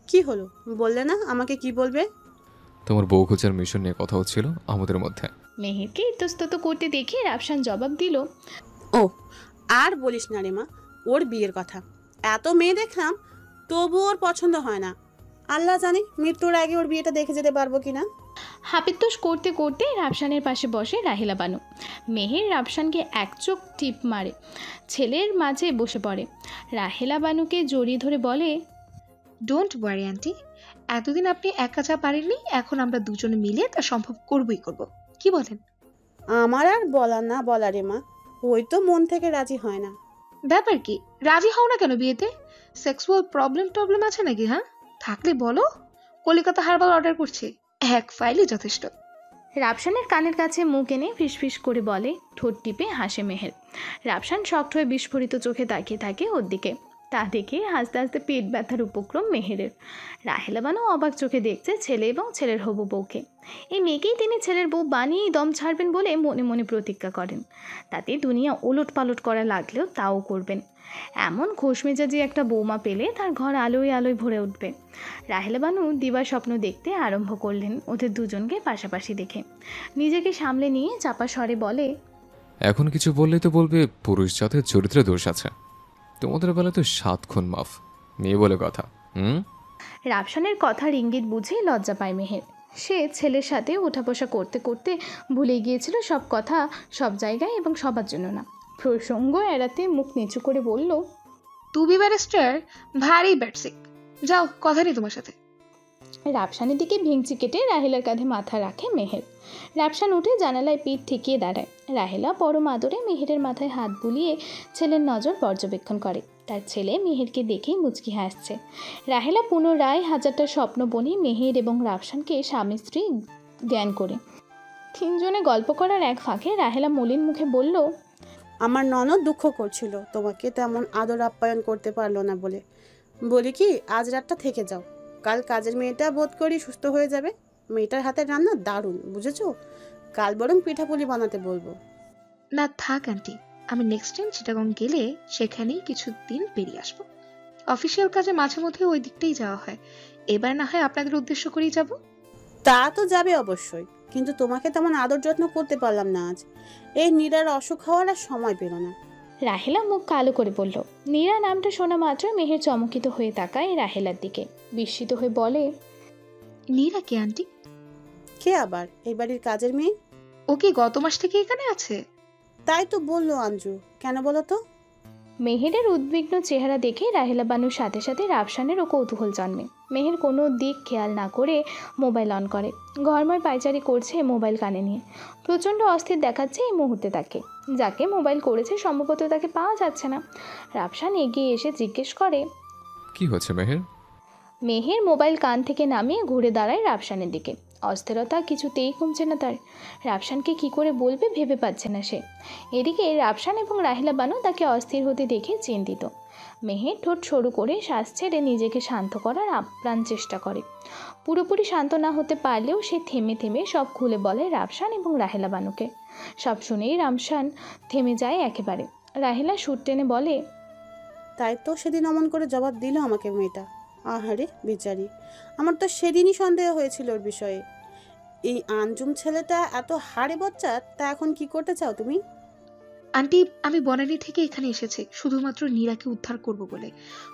কি হলো বললে না আমাকে কি বলবে? তোমার বউ খোঁজার মিশন নিয়ে কথা হচ্ছিল আমাদের মধ্যে। মেহেরকে ইতস্তত করতে দেখে রাফসান জবাব দিল, ও আর বলিস না রে মা, ওর বিয়ের কথা। এত মেয়ে দেখলাম, তবু ওর পছন্দ হয় না। আল্লাহ জানি মৃত্যুর আগে ওর বিয়েটা দেখে যেতে পারবো কিনা। হাপিত্তোষ করতে করতে রাফসানের পাশে বসে রাহিলা বানু। মেহের রাফসানকে এক চোখ টিপ মারে, ছেলের মাঝে বসে পড়ে। রাহেলা বানুকে জড়িয়ে ধরে বলে, ডোন্ট ওয়ারি আন্টি, এতদিন আপনি একা যা পারেননি, এখন আমরা দুজনে মিলে তা সম্ভব করবই করব। কি বলেন? আমার আর বলা না বলা রে মা, ওই তো মন থেকে রাজি হয় না। ব্যাপার কি? রাজি হও না কেন বিয়েতে? সেক্সুয়াল প্রবলেম আছে নাকি? হ্যাঁ, থাকলে বলো। কলিকাতা হারবাল অর্ডার করছি, 1 ফাইলই যথেষ্ট। রাফসানের কানের কাছে মুখ এনে ফিসফিস করে বলে, ঠোঁট টিপে হাসে মেহের। রাফসান শক্ত হয়ে বিস্ফোরিত চোখে তাকিয়ে থাকে ওর দিকে। তা দেখে হাসতে হাসতে পেট ব্যথার উপক্রম মেহেরের। রাহেলা বানু অবাক চোখে দেখছে ছেলে এবং ছেলের হবু বউকে। এই মেয়েকেই তিনি ছেলের বউ বানিয়েই দম ছাড়বেন বলে মনে মনে প্রতিজ্ঞা করেন। তাতে দুনিয়া ওলট পালট করা লাগলেও তাও করবেন। এমন খোশমেজাজি একটা বৌমা পেলে তার ঘর আলোয় আলোয় ভরে উঠবে। রাহেলা বানু দিবার স্বপ্ন দেখতে আরম্ভ করলেন ওদের দুজনকে পাশাপাশি দেখে। নিজেকে সামলে নিয়ে চাপা স্বরে বলে, এখন কিছু বললেই তো বলবে পুরুষ জাতের চরিত্রে দোষ আছে। তোমাদের বেলা তো 7 খুন মাফ, মেয়ে বলে কথা। রাফসানের কথার ইঙ্গিত বুঝে লজ্জা পায় মেহের। সে ছেলের সাথে ওঠাবসা করতে করতে ভুলে গিয়েছিল সব কথা সব জায়গায় এবং সবার জন্য না। প্রসঙ্গ এড়াতে মুখ নিচু করে বলল, তুমি ব্যারিস্টার ভারী ব্যাটসিক, যাও কথা নেই তোমার সাথে। রাফসানের দিকে ভেঙচি কেটে রাহেলার কাঁধে মাথা রাখে মেহের। রাফসান উঠে জানালায় পিঠ ঠেকিয়ে দাঁড়ায়। রাহেলা পরম আদরে মেহেরের মাথায় হাত বুলিয়ে ছেলের নজর পর্যবেক্ষণ করে। তার ছেলে মেহেরকে দেখেই মুচকি হাসছে। রাহেলা পুনরায় হাজারটা স্বপ্ন বনে মেহের এবং রাফসানকে স্বামী স্ত্রী জ্ঞান করে। তিনজনে গল্প করার এক ফাঁকে রাহেলা মলিন মুখে বলল, আমার ননদ দুঃখ করছিল তোমাকে তেমন আদর আপ্যায়ন করতে পারলো না বলে। বলি কি, আজ রাতটা থেকে যাও, কাল কাজের মেয়েটা বোধ করি সুস্থ হয়ে যাবে। মেয়েটার হাতের রান্না দারুণ, বুঝেছো? কাল বরং পিঠাপুলি বানাতে বলবো। না থাক আন্টি, আমি নেক্সট টাইম চিটাগং গেলে সেখানেই কিছুদিন বেরিয়ে আসবো। অফিসিয়াল কাজে মাঝে মধ্যে ওই দিকটাই যাওয়া হয়, এবার না হয় আপনাদের উদ্দেশ্য করেই যাব। তা তো যাবে অবশ্যই, কিন্তু তোমাকে তেমন আদর যত্ন করতে পারলাম না আজ। এই নীরার অসুখ হওয়ার আর সময় পেল না। রাহেলা মুখ কালো করে বলল। নীরা নামটা শোনা মাত্র মেহের চমকিত হয়ে তাকায় রাহেলার দিকে। বিস্মিত হয়ে বলে, নীরা কে আন্টি? কে আবার? এই বাড়ির কাজের মেয়ে। ও কি গত মাস থেকে এখানে আছে? তাই তো বললো আঞ্জু। কেন বলো তো? মেহেরের উদ্বিগ্ন চেহারা দেখে রাহেলা বানুর সাথে সাথে রাফসানেরও কৌতূহল জন্মে। মেহের কোনো দিক খেয়াল না করে মোবাইল অন করে। ঘরময় পায়চারি করছে মোবাইল কানে নিয়ে। প্রচণ্ড অস্থির দেখাচ্ছে এই মুহূর্তে তাকে। যাকে মোবাইল করেছে সম্ভবত তাকে পাওয়া যাচ্ছে না। রাফসান এগিয়ে এসে জিজ্ঞেস করে, কি হচ্ছে মেহের? মেহের মোবাইল কান থেকে নামিয়ে ঘুরে দাঁড়ায় রাফসানের দিকে। অস্থিরতা কিছুতেই কমছে না তার। রাফসানকে কি করে বলবে ভেবে পাচ্ছে না সে। এদিকে রাফসান এবং রাহেলা বানু তাকে অস্থির হতে দেখে চিন্তিত। মেহের ঠোঁট সরু করে শ্বাস ছেড়ে নিজেকে শান্ত করার আপ্রাণ চেষ্টা করে। পুরোপুরি শান্ত না হতে পারলেও সে থেমে থেমে সব খুলে বলে রাফসান এবং রাহেলা বানুকে। সব শুনেই রাফসান থেমে যায় একেবারে। রাহেলা সুর টেনে বলে, তাই তো সেদিন অমন করে জবাব দিল আমাকে মেয়েটা। আহারে বেচারি, আমার তো সেদিনই সন্দেহ হয়েছিল ওর বিষয়ে। এই আঞ্জুম ছেলেটা এত হাড়ে বচ্চা, তা এখন কি করতে চাও তুমি? আন্টি, আমি বনানী থেকে এখানে এসেছি শুধুমাত্র নীরাকে উদ্ধার করব বলে।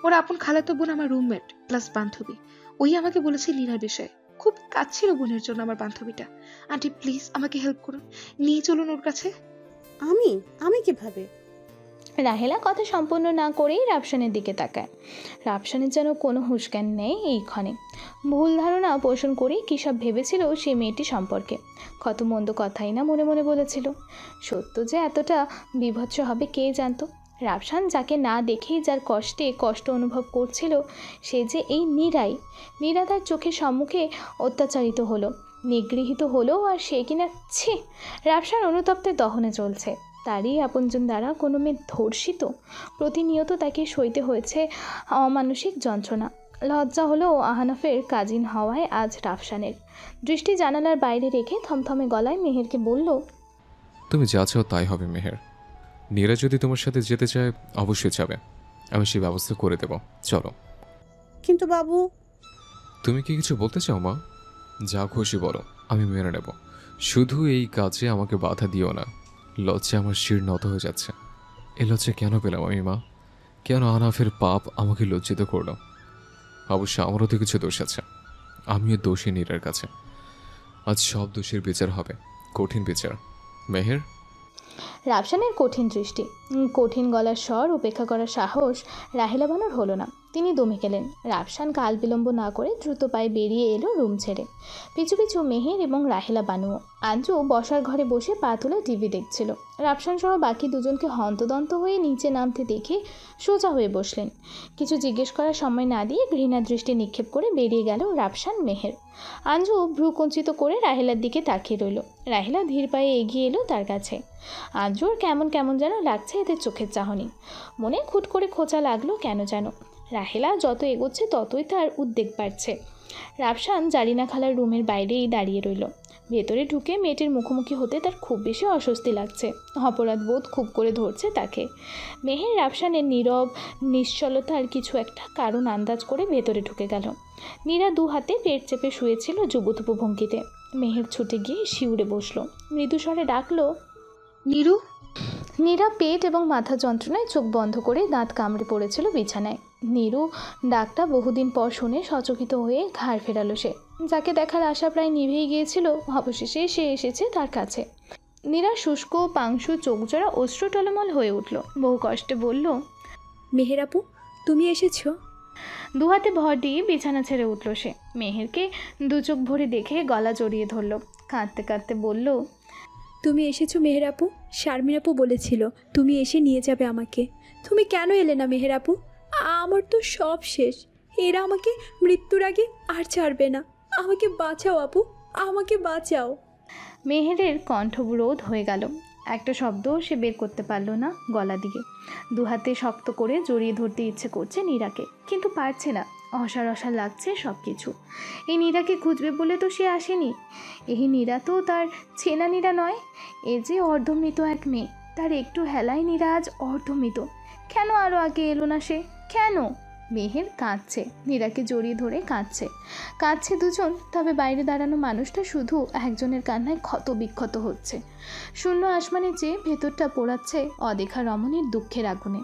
ওর আপন খালাতো বোন আমার রুমমেট প্লাস বান্ধবী। ওই আমাকে বলেছে নীরার বিষয়ে। খুব কাজ ছিল বোনের জন্য আমার বান্ধবীটা। আন্টি প্লিজ আমাকে হেল্প করুন, নিয়ে চলুন ওর কাছে। আমি আমি কিভাবে? রাহেলা কথা সম্পূর্ণ না করেই রাফসানের দিকে তাকায়। রাফসানের যেন কোনো হুঁশজ্ঞান নেই এইক্ষণে। ভুল ধারণা পোষণ করেই কী সব ভেবেছিল সে মেয়েটি সম্পর্কে। কত মন্দ কথাই না মনে মনে বলেছিল। সত্য যে এতটা বিভৎস হবে কে জানতো। রাফসান যাকে না দেখেই যার কষ্টে কষ্ট অনুভব করছিল সে যে এই নীরাই। নীরা তার চোখের সম্মুখে অত্যাচারিত হলো, নিগৃহীত হলো, আর সে কিনা ছি। রাফসান অনুতপ্তে দহনে চলছে। তারই আপনজন দ্বারা কোনো মেয়ে ধর্ষিত। প্রতিনিয়ত তাকে সইতে হয়েছে অমানসিক যন্ত্রণা। লজ্জা হলো আহনাফের কাজিন হওয়ায় আজ রাফসানের। দৃষ্টি জানালার বাইরে রেখে থমথমে গলায় মেহেরকে বলল, তুমি যা চাও তাই হবে মেহের। নীরা যদি তোমার সাথে যেতে চায় অবশ্যই যাবে, আমি সেই ব্যবস্থা করে দেব। চলো। কিন্তু বাবু। তুমি কি কিছু বলতে চাও মা? যা খুশি বলো, আমি মেনে নেব। শুধু এই কাজে আমাকে বাধা দিও না। লজ্জা আমার শির নত হয়ে যাচ্ছে। এই লজ্জা কেন পেলাম আমি মা? কেন আনাফের পাপ আমাকে লজ্জিত করল? অবশ্য আমারও তো কিছু দোষ আছে। আমিও দোষী নীরার কাছে। আজ সব দোষের বিচার হবে, কঠিন বিচার। মেহের। রাফসানের কঠিন দৃষ্টি, কঠিন গলার স্বর উপেক্ষা করার সাহস রাহেলা বানুর হলো না। তিনি দমে গেলেন। রাফসান কাল বিলম্ব না করে দ্রুত পায়ে বেরিয়ে এলো রুম ছেড়ে। পিছু পিছু মেহের এবং রাহেলা বানুও। আঞ্জু বসার ঘরে বসে পা তুলে টিভি দেখছিল। রাফসান সহ বাকি দুজনকে হন্তদন্ত হয়ে নিচে নামতে দেখে সোজা হয়ে বসলেন। কিছু জিজ্ঞেস করার সময় না দিয়ে ঘৃণা দৃষ্টি নিক্ষেপ করে বেরিয়ে গেল রাফসান, মেহের। আঞ্জু ভ্রু কুঞ্চিত করে রাহেলার দিকে তাকিয়ে রইল। রাহেলা ধীর পায়ে এগিয়ে এলো তার কাছে। আঞ্জুর কেমন কেমন যেন লাগছে এদের চোখের চাহনি। মনে খুট করে খোঁচা লাগলো কেন যেন। রাহেলা যত এগোচ্ছে ততই তার উদ্বেগ বাড়ছে। রাফসান জারিনা খালার রুমের বাইরেই দাঁড়িয়ে রইল। ভেতরে ঢুকে মেয়েটির মুখোমুখি হতে তার খুব বেশি অস্বস্তি লাগছে। অপরাধ বোধ খুব করে ধরছে তাকে। মেহের রাফসানের নীরব নিশ্চলতার কিছু একটা কারণ আন্দাজ করে ভেতরে ঢুকে গেল। নীরা দু হাতে পেট চেপে শুয়েছিল জুবুথুবু ভঙ্গিতে। মেহের ছুটে গিয়ে শিউরে বসলো। মৃদুস্বরে ডাকলো, নীরু। নীরা পেট এবং মাথা যন্ত্রণায় চোখ বন্ধ করে দাঁত কামড়ে পড়েছিল বিছানায়। নীরু ডাকটা বহুদিন পর শুনে সচকিত হয়ে ঘাড় ফেরালো সে। যাকে দেখার আশা প্রায় নিভেই গিয়েছিল, অবশেষে সে এসেছে তার কাছে। নীরা শুষ্ক পাংশু চোখজোড়া অশ্রু টলমল হয়ে উঠল। বহু কষ্টে বলল, মেহের আপু, তুমি এসেছো? দুহাতে ভর দিয়ে বিছানা ছেড়ে উঠল সে। মেহেরকে দু চোখ ভরে দেখে গলা জড়িয়ে ধরল। কাঁদতে কাঁদতে বলল, তুমি এসেছো মেহের আপু? শারমিন আপু বলেছিল তুমি এসে নিয়ে যাবে আমাকে। তুমি কেন এলে না মেহের আপু? আমার তো সব শেষ। এরা আমাকে মৃত্যুর আগে আর ছাড়বে না। আমাকে বাঁচাও আপু, আমাকে বাঁচাও। মেহেরের কণ্ঠরোধ হয়ে গেল। একটা শব্দও সে বের করতে পারল না গলা দিয়ে। দুহাতে শক্ত করে জড়িয়ে ধরতে ইচ্ছে করছে নীরাকে, কিন্তু পারছে না। অসার অসার লাগছে সব কিছু। এই নীরাকে খুঁজবে বলে তো সে আসেনি। এই নীরা তো তার চেনা নীরা নয়। এ যে অর্ধমৃত এক মেয়ে। তার একটু হেলায় নীরা আজ অর্ধমৃত। কেন আরও আগে এলো না সে? কেন? মেহের কাঁদছে, নীরাকে জড়িয়ে ধরে কাঁদছে দুজন। তবে বাইরে দাঁড়ানো মানুষটা শুধু একজনের কান্নায় ক্ষত বিক্ষত হচ্ছে। শূন্য আসমানে চেয়ে ভেতরটা পোড়াচ্ছে অদেখা রমণীর দুঃখের আগুনে।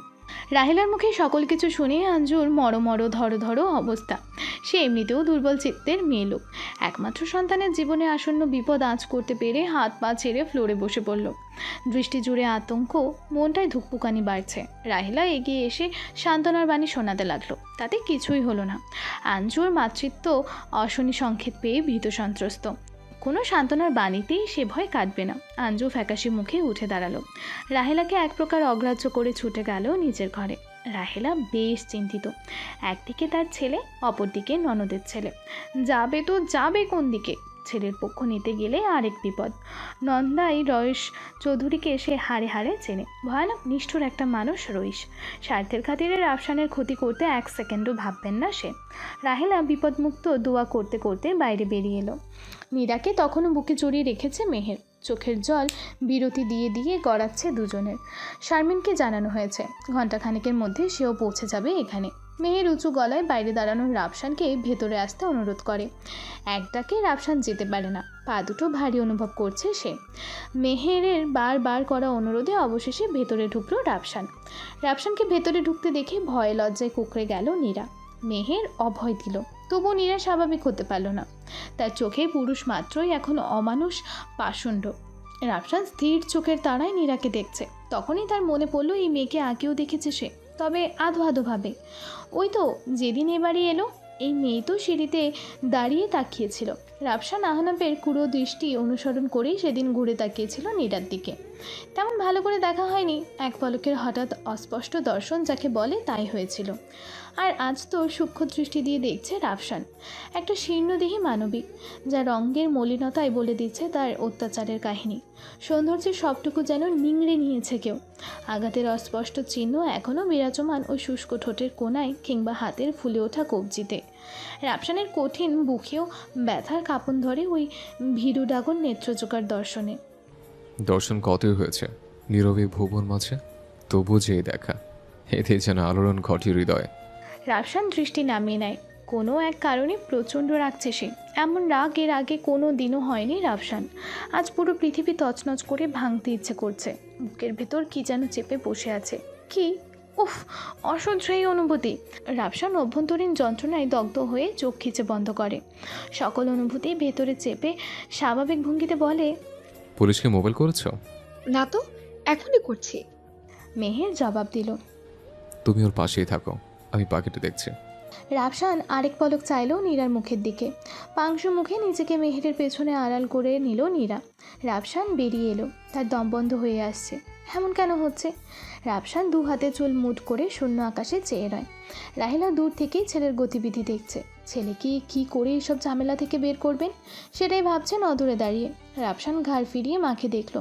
রাহেলার মুখে সকল কিছু শুনে আঞ্জুর মরো ধরো অবস্থা। সে এমনিতেও দুর্বল চিত্তের মেয়ে লোক। একমাত্র সন্তানের জীবনে আসন্ন বিপদ আঁচ করতে পেরে হাত পা ছেড়ে ফ্লোরে বসে পড়ল। দৃষ্টি জুড়ে আতঙ্ক, মনটায় ধুকপুকানি বাড়ছে। রাহেলা এগিয়ে এসে সান্ত্বনার বাণী শোনাতে লাগলো। তাতে কিছুই হলো না। আঞ্জুর মাতৃত্ব অশনি সংকেত পেয়ে ভীত সন্ত্রস্ত। কোনো সান্ত্বনার বাণীতেই সে ভয় কাটবে না। আঞ্জু ফ্যাকাশে মুখে উঠে দাঁড়ালো। রাহেলাকে এক প্রকার অগ্রাহ্য করে ছুটে গেল নিজের ঘরে। রাহেলা বেশ চিন্তিত। একদিকে তার ছেলে, অপরদিকে ননদের ছেলে। যাবে তো যাবে কোন দিকে? ছেলের পক্ষ নিতে গেলে আরেক বিপদ। নন্দাই রয়েশ চৌধুরীকে সে হাড়ে হাড়ে চেনে। ভয়ানক নিষ্ঠুর একটা মানুষ রইস। স্বার্থের খাতিরে রাফসানের ক্ষতি করতে এক সেকেন্ডও ভাববেন না সে। রাহেলা বিপদমুক্ত দোয়া করতে করতে বাইরে বেরিয়ে এলো। নীরাকে তখনও বুকে জড়িয়ে রেখেছে মেহের। চোখের জল বিরতি দিয়ে দিয়ে গড়াচ্ছে দুজনের। শারমিনকে জানানো হয়েছে ঘণ্টাখানেকের মধ্যে সেও পৌঁছে যাবে এখানে। মেহের উঁচু গলায় বাইরে দাঁড়ানো রাফসানকে ভেতরে আসতে অনুরোধ করে। এক ডাকে রাফসান যেতে পারে না। পা দুটো ভারী অনুভব করছে সে। মেহেরের বারবার করা অনুরোধে অবশেষে ভেতরে ঢুকলো রাফসান। রাফসানকে ভেতরে ঢুকতে দেখে ভয়ে লজ্জায় কুঁকড়ে গেল নীরা। মেহের অভয় দিল, তবুও নীরা স্বাভাবিক হতে পারল না। তার চোখে পুরুষ মাত্রই এখন অমানুষ পাষণ্ড। রাফসান স্থির চোখের তারায় নীরাকে দেখছে। তখনই তার মনে পড়ল এই মেয়েকে আগেও দেখেছে সে, তবে আধো আধোভাবে। ওই তো যেদিন এবারে এলো, এই মেয়ে তো সিঁড়িতে দাঁড়িয়ে তাকিয়েছিল। রাফসান আহনাফের কুড়ো দৃষ্টি অনুসরণ করেই সেদিন ঘুরে তাকিয়েছিল নীরার দিকে। তেমন ভালো করে দেখা হয়নি। এক পলকের হঠাৎ অস্পষ্ট দর্শন যাকে বলে তাই হয়েছিল। আর আজ তো সূক্ষ্ম দৃষ্টি দিয়ে দেখছে রাফসান। একটা শীর্ণদেহী মানবিক, যা রঙের মলিনতায় বলে দিচ্ছে তার অত্যাচারের কাহিনী। সৌন্দর্যের সবটুকু যেন নিংড়ে নিয়েছে কেউ। আঘাতের অস্পষ্ট চিহ্ন এখনও বিরাজমান ওই শুষ্ক ঠোঁটের কোনায় কিংবা হাতের ফুলে ওঠা কবজিতে। রাফসানের কঠিন বুকেও ব্যথার কাঁপন ধরে ওই ভীরু ডাগর নেত্রজোকার দর্শনে। দর্শন কতই হয়েছে নীরবে ভুবন মাঝে, তবু যে দেখা, এতে যেন আলোড়ন ঘটে হৃদয়। রাফসান দৃষ্টি নামিয়ে নেয়। কোনো এক কারণে প্রচণ্ড রাগছে সে। এমন রাগ এর আগে কোনো দিনও হয়নি রাফসান। আজ পুরো পৃথিবী তছনছ করে ভাঙতে ইচ্ছে করছে। বুকের ভেতর কি যেন চেপে বসে আছে। কি উফ, অসহ্য এই অনুভূতি। রাফসান অভ্যন্তরীণ যন্ত্রণায় দগ্ধ হয়ে চোখ খিচে বন্ধ করে। সকল অনুভূতি ভেতরে চেপে স্বাভাবিক ভঙ্গিতে বলে, পুলিশকে মোবাইল করেছ? না তো, এখনই করছি। মেহের জবাব দিল, তুমি ওর পাশেই থাকো, আমি বাকিটা দেখছি। রাফসান আরেক পলক চাইল নীরার মুখের দিকে। পাংশু মুখে নিজেকে মেহেরের পেছনে আড়াল করে নিল নীরা। রাফসান বেরিয়ে এলো। তার দম বন্ধ হয়ে আসছে। এমন কেন হচ্ছে? রাফসান দু হাতে চুল মুট করে শূন্য আকাশে চেয়ে রয়। রাহেলা দূর থেকেই ছেলের গতিবিধি দেখছে। ছেলেকে কি করে এসব ঝামেলা থেকে বের করবেন সেটাই ভাবছেন অদূরে দাঁড়িয়ে। রাফসান ঘাড় ফিরিয়ে মাকে দেখল।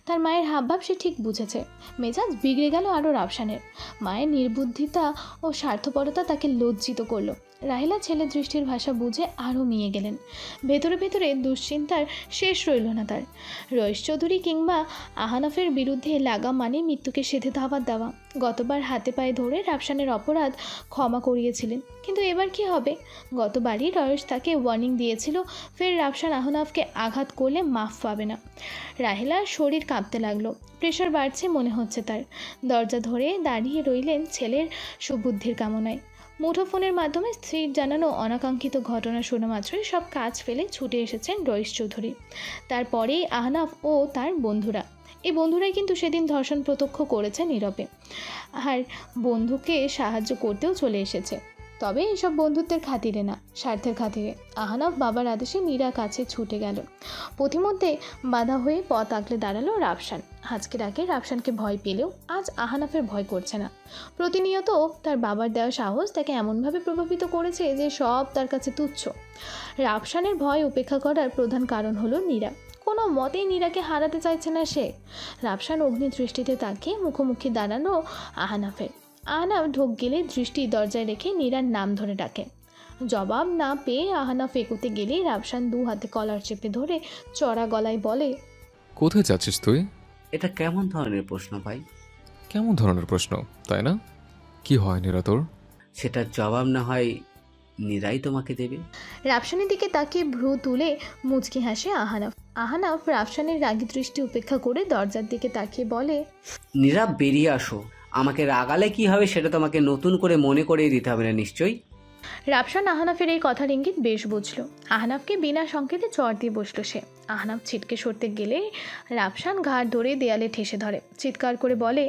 তার মায়ের হাবভাব সে ঠিক বুঝেছে। মেজাজ বিগড়ে গেল আরও রাফসানের। মায়ের নির্বুদ্ধিতা ও স্বার্থপরতা তাকে লজ্জিত করলো। রাহেলা ছেলের দৃষ্টির ভাষা বুঝে আরও মিয়ে গেলেন। ভেতরে ভেতরে দুশ্চিন্তার শেষ রইল না তার। রইস চৌধুরী কিংবা আহনাফের বিরুদ্ধে লাগা মানে মৃত্যুকে সেধে ধাওয়াত দেওয়া। গতবার হাতে পায়ে ধরে রাফসানের অপরাধ ক্ষমা করিয়েছিলেন, কিন্তু এবার কি হবে? গতবারই রয়েস তাকে ওয়ার্নিং দিয়েছিল, ফের রাফসান আহনাফকে আঘাত করলে মাফ পাবে না। রাহেলার শরীর কাঁপতে লাগলো। প্রেশার বাড়ছে মনে হচ্ছে তার। দরজা ধরে দাঁড়িয়ে রইলেন ছেলের সুবুদ্ধির কামনায়। মুঠোফোনের মাধ্যমে স্ত্রীর জানানো অনাকাঙ্ক্ষিত ঘটনা শোনা মাত্রই সব কাজ ফেলে ছুটে এসেছেন রইস চৌধুরী। তারপরেই আহনাফ ও তার বন্ধুরা। এই বন্ধুরাই কিন্তু সেদিন ধর্ষণ প্রত্যক্ষ করেছে নীরবে, আর বন্ধুকে সাহায্য করতেও চলে এসেছে। তবে এইসব বন্ধুত্বের খাতিরে না, স্বার্থের খাতিরে। আহনাফ বাবার আদেশে নীরা কাছে ছুটে গেল। পথিমধ্যে বাধা হয়ে পথ আগলে দাঁড়ালো রাফসান। আজকের আগে রাফসানকে ভয় পেলেও আজ আহনাফের ভয় করছে না। প্রতিনিয়ত তার বাবার দেওয়া সাহস তাকে এমনভাবে প্রভাবিত করেছে যে সব তার কাছে তুচ্ছ। রাফসানের ভয় উপেক্ষা করার প্রধান কারণ হলো নীরা। কোনো মতেই নীরাকে হারাতে চাইছে না সে। রাফসান অগ্নি দৃষ্টিতে তাকিয়ে মুখোমুখি দাঁড়ানো আহনাফের। আহনাফ ঢোক গেলে দৃষ্টি দরজায় রেখে নীরার নাম ধরে ডাকে। জবাব না পেয়ে আহনাফ এগোতে গেলেই রাফসান দু হাতে কলার চেপে ধরে চড়া গলায় বলে, কোথায় যাচ্ছিস তুই? এটা কেমন ধরনের প্রশ্ন ভাই? কেমন ধরনের প্রশ্ন, তাই না? কি হয় নীরা তোর? সেটার জবাব না হয় নীরাই তোমাকে দেবে। রাফসানের দিকে তাকিয়ে ভ্রু তুলে মুচকি হাসে আহনাফ। আহনাফ রাফসানের রাগী দৃষ্টি উপেক্ষা করে দরজার দিকে তাকিয়ে বলে, নীরা বেরিয়ে আসো। আমাকে রাগালে কি হবে সেটা তোমাকে নতুন করে মনে করিয়ে দিতে হবে না নিশ্চয়ই। রাফসান আহনাফের এই কথার ইঙ্গিত বেশ বুঝল। আহনাফকে বিনা সংকেতে চড় দিয়ে বসল সে। আহনাফ ছিটকে সরতে গেলে রাফসান ঘাড় ধরে দেয়ালে ঠেসে ধরে, চিৎকার করে বলে,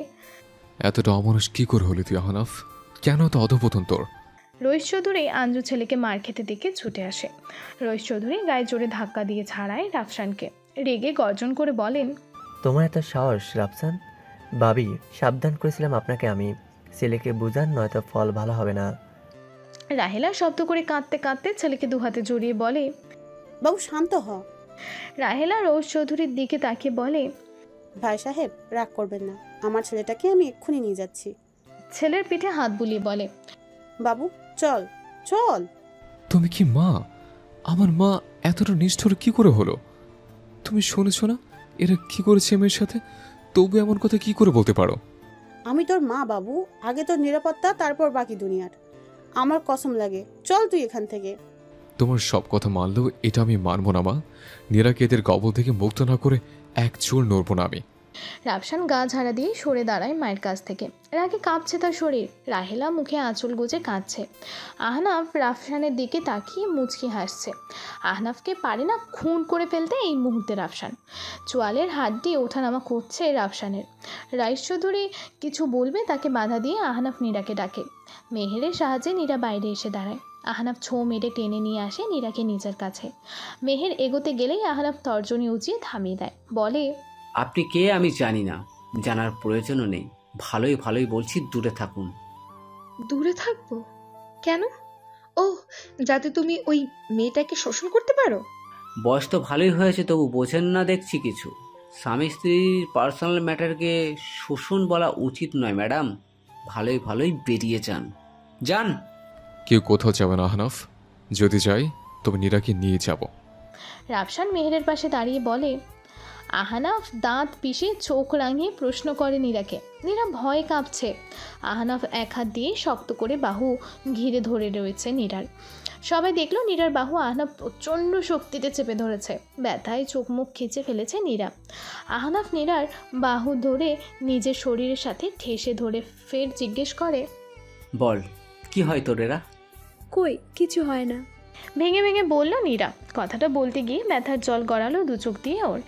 এতটা অমানুষ কি করে হলি তুই আহনাফ? কেন তো অধপতন তোর? রইস চৌধুরী আঞ্জু ছেলেকে মার খেতে দেখে ছুটে আসে। রইস চৌধুরী গায়ে জোরে ধাক্কা দিয়ে ছাড়ায় রাফসানকে। রেগে গর্জন করে বলেন, তোমার এত সাহস রাফসান? ভাবি, সাবধান করেছিলাম আপনাকে আমি। ছেলেকে বুঝান, নয়তো ফল ভালো হবে না। রাহেলা শব্দ করে কাঁদতে কাঁদতে ছেলেকে দু হাতে জড়িয়ে বলে, বাবু শান্ত হ। রাহেলা রইস চৌধুরীর দিকে তাকিয়ে বলে, ভাই সাহেব রাগ করবেন না, আমার ছেলেটাকে আমি এক্ষুনি নিয়ে যাচ্ছি। ছেলের পিঠে হাত বুলিয়ে বলে, বাবু চল চল। তুমি কি মা? আমার মা এতটা নিষ্ঠুর কি করে হলো? তুমি শুনেছ না এরা কি করেছে মেয়ের সাথে? তবু এমন কথা কি করে বলতে পারো? আমি তোর মা বাবু, আগে তোর নিরাপত্তা, তারপর বাকি দুনিয়ার। আমার কসম লাগে, চল তুই এখান থেকে। তোমার সব কথা মানলেও এটা আমি মানব না মা। নীরাকে এদের কবল থেকে মুক্ত না করে এক চুল নড়ব না আমি। রাফসান গা ঝাড়া দিয়ে সরে দাঁড়ায় মায়ের কাছ থেকে। রাগে কাঁপছে তার শরীর। রাহেলা মুখে আঁচল গুজে কাঁদছে। আহনাফ রাফসানের দিকে তাকিয়ে মুচকি হাসছে। আহনাফকে পারে না খুন করে ফেলতে এই মুহূর্তে রাফসান। চোয়ালের হাড্ডি ওঠানামা করছে রাফসানের। রাইস চৌধুরী কিছু বলবে তাকে বাধা দিয়ে আহনাফ নীরাকে ডাকে। মেহেরের সাহায্যে নীরা বাইরে এসে দাঁড়ায়। আহনাফ ছো মেরে টেনে নিয়ে আসে নীরাকে নিজের কাছে। মেহের এগোতে গেলেই আহনাফ তর্জনী উঁচিয়ে থামিয়ে দেয়, বলে, আপনি কে আমি জানি না, জানার প্রয়োজনও নেই। ভালোই ভালোই বলছি, দূরে থাকুন। দূরে থাকবো কেন? ও, যাতে তুমি ওই মেয়েটাকে শোষণ করতে পারো? বয়স তো ভালোই হয়েছে, তবু বোঝেন না দেখছি কিছু। স্বামী স্ত্রীর পার্সোনাল ম্যাটারকে শোষণ বলা উচিত নয় ম্যাডাম। ভালোই ভালোই বেরিয়ে যান, যান। কেউ কোথাও যাবে না আহনাফ। যদি যাই তবে নীরাকে নিয়ে যাব। রাফসান মেহেরের পাশে দাঁড়িয়ে বলে। আহনাফ দাঁত পিষে চোখ রাঙিয়ে প্রশ্ন করে নীরাকে। নীরা ভয়ে কাঁপছে। আহনাফ এক হাত দিয়ে শক্ত করে বাহু ঘিরে ধরে রয়েছে নীরার। সবাই দেখলো নীরার বাহু আহনাফ প্রচণ্ড শক্তিতে চেপে ধরেছে। ব্যথায় চোখ মুখ খিচে ফেলেছে নীরা। আহনাফ নীরার বাহু ধরে নিজের শরীরের সাথে ঠেসে ধরে ফের জিজ্ঞেস করে, বল কি হয় তোরেরা? কই কিছু হয় না। ভেঙে ভেঙে বলল নীরা। কথাটা বলতে গিয়ে ব্যথার জল গড়ালো দু চোখ দিয়ে ওর।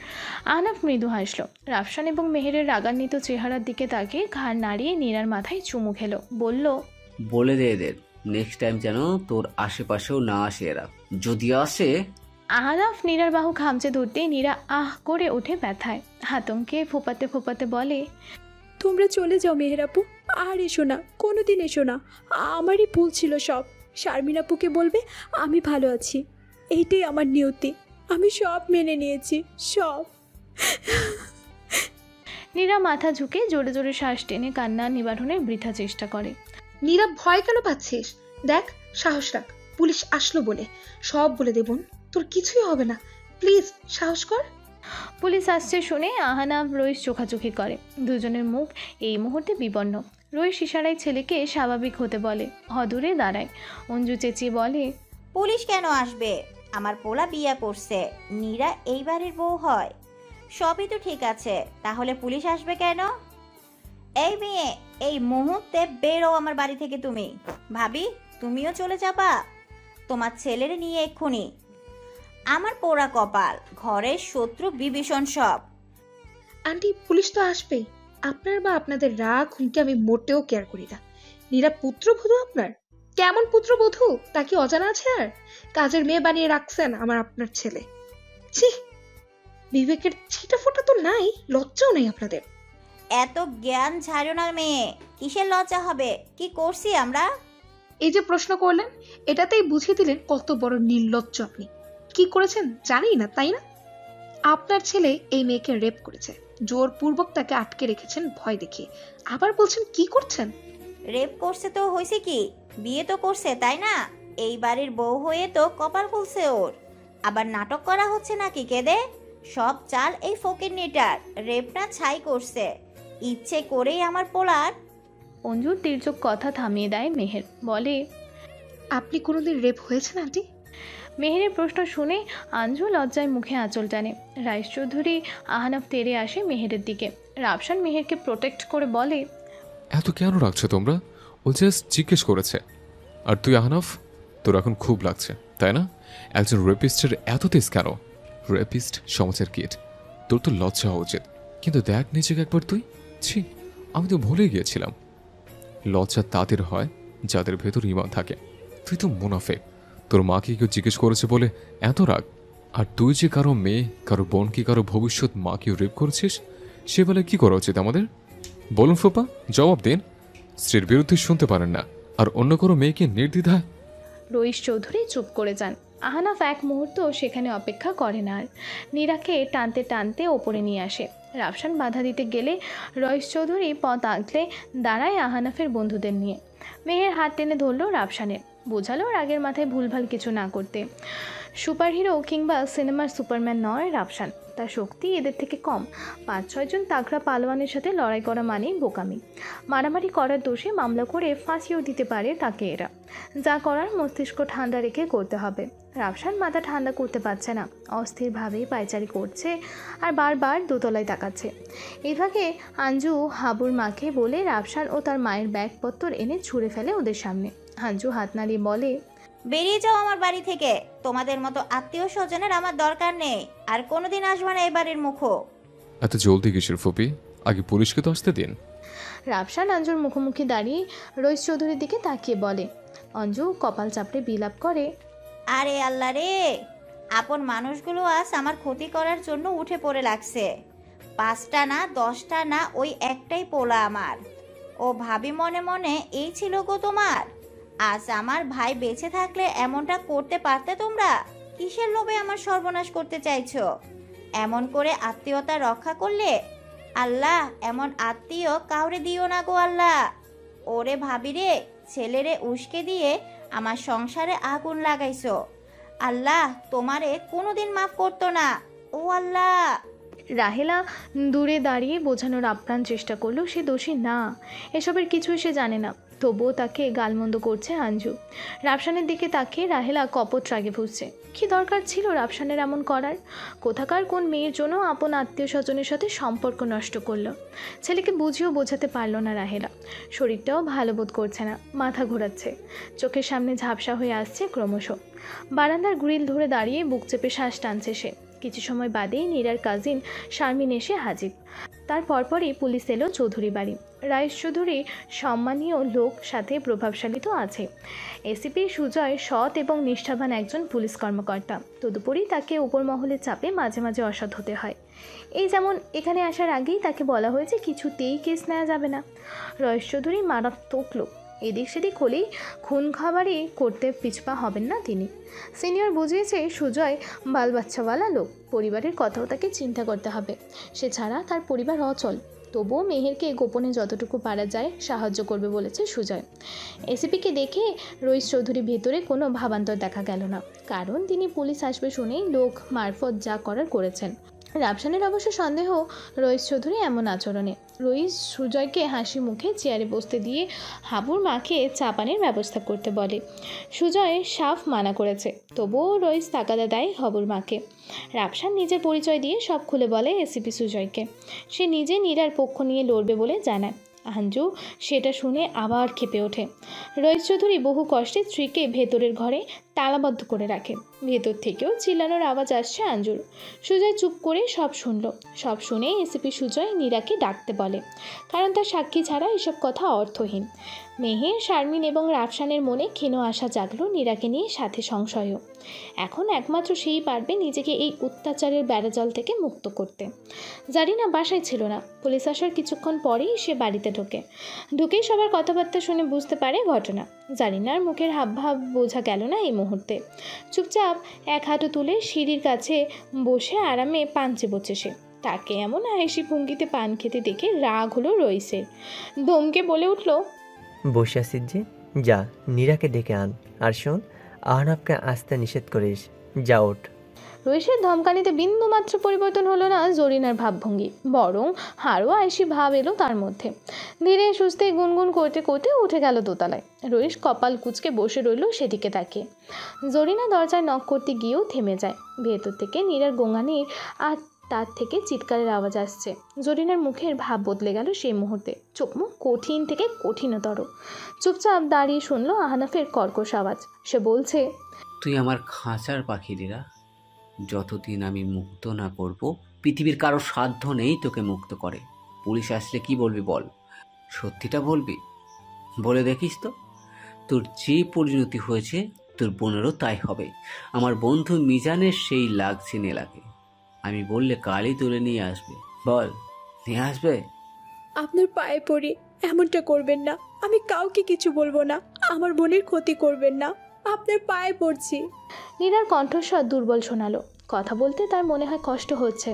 আহনাফ মৃদু হাসল। রাফসান এবং মেহেরের রাগান্বিত চেহারার দিকে তাকিয়ে ঘাড় নাড়িয়ে নীরার মাথায় চুমু খেলো। বলল, বলে দে এদের নেক্সট টাইম যেন তোর আশেপাশেও না আসে এরা, যদি আসে। আহনাফ নীরার বাহু খামচে ধরতে নীরা আহ করে ওঠে ব্যথায়। আতঙ্কে ফোপাতে ফোপাতে বলে, তোমরা চলে যাও মেহের আপু, আর এসো না, কোনোদিন এসো না। আমারই ভুল ছিল সব। শারমিন আপুকে বলবে আমি ভালো আছি, এইটাই আমার নিয়তি। আমি সব মেনে নিয়েছি, সব। নীরা মাথা ঝুঁকে জোরে জোরে শ্বাস টেনে কান্না নিবারণের বৃথা চেষ্টা করে। নীরা, ভয় কেন পাচ্ছিস? দেখ, সাহস রাখ, পুলিশ আসলো বলে সব বলে দেব। তোর কিছুই হবে না, প্লিজ সাহস কর। পুলিশ আসছে শুনে আহনাফ রইস চোখাচোখি করে। দুজনের মুখ এই মুহূর্তে বিপন্ন। রইস ইশারায় ছেলেকে স্বাভাবিক হতে বলে, অদূরে দাঁড়ায়। অঞ্জু চেঁচিয়ে বলে, পুলিশ কেন আসবে? আমার পোলা বিয়ে করছে, নীরা এই বাড়ির বউ হয়, সবই তো ঠিক আছে, তাহলে পুলিশ আসবে কেন? এই মেয়ে, এই মুহূর্তে বেরো আমার বাড়ি থেকে তুমি। ভাবি, তুমিও চলে যাবা তোমার ছেলের নিয়ে এক্ষুনি? আমার পোড়া কপাল, ঘরের শত্রু বিভীষণ সব। আন্টি, পুলিশ তো আসবেই। আপনার বা আপনাদের রাগ হুমকি আমি মোটেও কেয়ার করি না। নীরা পুত্রবধূ আপনার? কেমন পুত্রবধূ তা কি অজানা আছে? আর কাজের মেয়ে বানিয়ে রাখছেন আমার আপনার ছেলে। ছি, বিবেকের ছিটা ফোটা তো নাই, লজ্জাও নেই আপনাদের। এত জ্ঞান ঝাড়ো না মেয়ে, কিসের লজ্জা হবে? কি করছি আমরা? এই যে প্রশ্ন করলেন, এটাতেই বুঝিয়ে দিলেন কত বড় নির্লজ্জ আপনি। কি করেছেন জানি না, তাই না? আপনার ছেলে এই মেয়েকে রেপ করেছে, জোরপূর্বক তাকে আটকে রেখেছেন ভয় দেখিয়ে, আবার বলছেন কি করছেন? রেপ করছে তো হয়েছে কি, বিয়ে তো করছে, তাই না? এই বাড়ির বউ হয়ে তো কপাল খুলছে ওর। আবার নাটক করা হচ্ছে নাকি কেঁদে? সব চাল এই ফকিন্নিটার, রেপ না ছাই করছে ইচ্ছে করেই আমার পোলার। অঞ্জুর তির্যক কথা থামিয়ে দেয় মেহের, বলে, আপনি কোনোদিন রেপ হয়েছেন আন্টি? মেহেরের প্রশ্ন শুনে আঞ্জু লজ্জায় মুখে আঁচল টানে। রাইস চৌধুরী আহনাফ তেড়ে আসে মেহেরের দিকে। রাফসান মেহেরকে প্রোটেক্ট করে বলে, এত কেন রাখছো তোমরা? ও জাস্ট জিজ্ঞেস করেছে। আর তুই আহনাফ, তোর এখন খুব লাগছে তাই না? একজন রেপিস্টের এত তেজ কেন? রেপিস্ট সমাজের কিট, তোর তো লজ্জা হওয়া উচিত। কিন্তু দেখ নিজেকে একবার তুই। ছি, আমি তো ভুলে গিয়েছিলাম। লজ্জা তাদের হয় যাদের ভেতর ঈমান থাকে। তুই তো মুনাফেক। তোর মাকে কেউ জিজ্ঞেস করেছে বলে এত রাগ? আর তুই যে কারো মেয়ে, কারো বোন কি কারো ভবিষ্যৎ মাকেও রেপ করেছিস, সে বেলায় কি করা উচিত আমাদের? বলুন ফোপা, জবাব দিন। স্ত্রীর বিরুদ্ধে শুনতে পারেন না, আর অন্য কারো মেয়েকে নির্দ্বিধায়। রইস চৌধুরী চুপ করে যান। আহনাফ এক মুহূর্ত সেখানে অপেক্ষা করে না আর নীরাকে টানতে টানতে ওপরে নিয়ে আসে। রাফসান বাধা দিতে গেলে রইস চৌধুরী পথ আগলে দাঁড়ায় আহনাফের বন্ধুদের নিয়ে। মেহের হাত টেনে ধরল রাফসানের, বোঝালো রাগের মাথায় ভুলভাল কিছু না করতে। সুপারহিরো কিংবা সিনেমার সুপারম্যান নয় রাফসান, তার শক্তি এদের থেকে কম। 5-6 জন তাগড়া পালোয়ানের সাথে লড়াই করা মানেই বোকামি। মারামারি করার দোষে মামলা করে ফাঁসিও দিতে পারে তাকে এরা। যা করার মস্তিষ্ক ঠান্ডা রেখে করতে হবে। রাফসান মাথা ঠান্ডা করতে পারছে না, অস্থিরভাবেই পায়চারি করছে আর বারবার দোতলায় তাকাচ্ছে। এই ফাঁকে আঞ্জু হাবুর মাকে বলে রাফসান ও তার মায়ের ব্যাগপত্র এনে ছুঁড়ে ফেলে ওদের সামনে। আঞ্জু হাত নাড়িয়ে বলে, বেরিয়ে যাও আমার বাড়ি থেকে, তোমাদের মতো আত্মীয় স্বজনের আমার দরকার নেই, আর কোনোদিন আসবে না এই বাড়ির মুখো। এত জলদি কিসের ফুপি? আগে পুলিশকে তো আসতে দিন। রাফসান আঞ্জুর মুখোমুখি দাঁড়িয়ে রইস চৌধুরীর দিকে তাকিয়ে বলে। অঞ্জু কপাল চাপড়ে বিলাপ করে, আরে আল্লাহ রে, আপন মানুষগুলো আজ আমার ক্ষতি করার জন্য উঠে পড়ে লাগছে। 5টা না 10টা না, ওই একটাই পোলা আমার। ও ভাবি মনে মনে এই ছিল গো তোমার। আজ আমার ভাই বেঁচে থাকলে এমনটা করতে পারতে তোমরা? কিসের লোভে আমার সর্বনাশ করতে চাইছো? এমন করে আত্মীয়তা রক্ষা করলে? আল্লাহ, এমন আত্মীয় কাউরে দিও না গো আল্লাহ। ওরে ভাবি রে, ছেলেরে উস্কে দিয়ে আমার সংসারে আগুন লাগাইছো। আল্লাহ তোমারে কোনোদিন মাফ করতো না, ও আল্লাহ। রাহেলা দূরে দাঁড়িয়ে বোঝানোর আপ্রাণ চেষ্টা করলো সে দোষী না, এসবের কিছুই সে জানে না। তবুও তাকে গালমন্দ করছে আঞ্জু। রাফসানের দিকে তাকিয়ে রাহেলা কপট রাগে ফুসছে। কি দরকার ছিল রাফসানের এমন করার? কোথাকার কোন মেয়ের জন্য আপন আত্মীয় স্বজনের সাথে সম্পর্ক নষ্ট করলো। ছেলেকে বুঝিয়েও বোঝাতে পারলো না রাহেলা। শরীরটাও ভালো বোধ করছে না, মাথা ঘোরাচ্ছে, চোখের সামনে ঝাপসা হয়ে আসছে ক্রমশ। বারান্দার গ্রিল ধরে দাঁড়িয়ে বুক চেপে শ্বাস টানছে সে। কিছু সময় বাদেই নীরার কাজিন শারমিন এসে হাজির। তার পরপরই পুলিশ এলো চৌধুরী বাড়ি। রাইস চৌধুরী সম্মানীয় লোক, সাথে প্রভাবশালী তো আছে। এসিপি সুজয় সৎ এবং নিষ্ঠাবান একজন পুলিশ কর্মকর্তা। তদুপরি তাকে উপর মহলের চাপে মাঝে মাঝে অসৎ হতে হয়। এই যেমন এখানে আসার আগেই তাকে বলা হয়েছে কিছুতেই কেস নেওয়া যাবে না। রাইস চৌধুরী মারাত্মক লোক, এদিক সেদিক হলেই খুন খাবারই করতে পিছপা হবেন না তিনি। সিনিয়র বুঝিয়েছে সুজয় বাল বাচ্চাওয়ালা লোক, পরিবারের কথাও তাকে চিন্তা করতে হবে, সে ছাড়া তার পরিবার অচল। তবুও মেহেরকে গোপনে যতটুকু পারা যায় সাহায্য করবে বলেছে সুজয়। এসিপিকে দেখে রইস চৌধুরী ভেতরে কোনো ভাবান্তর দেখা গেল না, কারণ তিনি পুলিশ আসবে শুনেই লোক মারফত যা করার করেছেন। রাফসানের অবশ্য সন্দেহ রইস চৌধুরী এমন আচরণে। রইস সুজয়কে হাসি মুখে চেয়ারে বসতে দিয়ে হাবুর মাকে চা পানির ব্যবস্থা করতে বলে। সুজয় সাফ মানা করেছে, তবুও রইস তাগাদা দেয় হাবুর মাকে। রাফসান নিজের পরিচয় দিয়ে সব খুলে বলে এসিপি সুজয়কে। সে নিজে নীরার পক্ষ নিয়ে লড়বে বলে জানায়। আঞ্জু সেটা শুনে আবার ক্ষেপে ওঠে। রইস চৌধুরী বহু কষ্টে স্ত্রীকে ভেতরের ঘরে তালাবদ্ধ করে রাখে। ভেতর থেকেও চিল্লানোর আওয়াজ আসছে আঞ্জুর। সুজয় চুপ করে সব শুনল। সব শুনে এসিপি সুজয় নীরাকে ডাকতে বলে, কারণ তার সাক্ষী ছাড়া এসব কথা অর্থহীন। মেহের, শারমিন এবং রাফসানের মনে ক্ষীণ আশা জাগলো নীরাকে নিয়ে, সাথে সংশয়ও। এখন একমাত্র সেই পারবে নিজেকে এই অত্যাচারের বেড়াজাল থেকে মুক্ত করতে। জারিনা বাসায় ছিল না। পুলিশ আসার কিছুক্ষণ পরেই সে বাড়িতে ঢুকেই সবার কথাবার্তা শুনে বুঝতে পারে ঘটনা। জারিনার মুখের হাবভাব বোঝা গেল না এই মুহূর্তে। চুপচাপ এক হাঁটু তুলে সিঁড়ির কাছে বসে আরামে পান চিবোচ্ছে সে। তাকে এমন হাসি ভঙ্গিতে পান খেতে দেখে রাগ হলো রইসের। ধমকে বলে উঠল, বসে আছিস যে, যা নীরাকে ডেকে আন। আর শোন, আহনাফকে আসতে নিষেধ করিস, যা ওঠ। রইসের ধমকানিতে বিন্দুমাত্র পরিবর্তন হলো না জরিনার ভাবভঙ্গি, বরং আরও আইসি ভাব এলো তার মধ্যে। ধীরে সুস্থে গুনগুন করতে করতে উঠে গেল দোতলায়। রইস কপাল কুঁচকে বসে রইল সেদিকে তাকিয়ে। জরিনা দরজায় নক করতে গিয়েও থেমে যায়। ভেতর থেকে নীরার গোঙানির আর তার থেকে চিৎকারের আওয়াজ আসছে। জরিনার মুখের ভাব বদলে গেল সেই মুহূর্তে, চোখ মুখ কঠিন থেকে কঠিনতর। চুপচাপ দাঁড়িয়ে শুনলো আহনাফের কর্কশ আওয়াজ। সে বলছে, তুই আমার খাঁচার পাখি নীরা, যতদিন আমি মুক্ত না করব পৃথিবীর কারো সাধ্য নেই তোকে মুক্ত করে। পুলিশ আসলে কি বলবি বল, সত্যিটা বলবি? বলে দেখিস তো, তোর যে পরিণতি হয়েছে তোর বোনেরও তাই হবে। আমার বন্ধু মিজানের সেই লাগছে নেলাকে, আমি বললে কালই তুলে নিয়ে আসবে। বল, নিয়ে আসবে? আপনার পায়ে পড়ি, এমনটা করবেন না। আমি কাউকে কিছু বলবো না, আমার বোনের ক্ষতি করবেন না, আপনার পায়ে পড়ছি। নীরার কণ্ঠস্বর দুর্বল শোনালো। কথা বলতে তার মনে হয় কষ্ট হচ্ছে।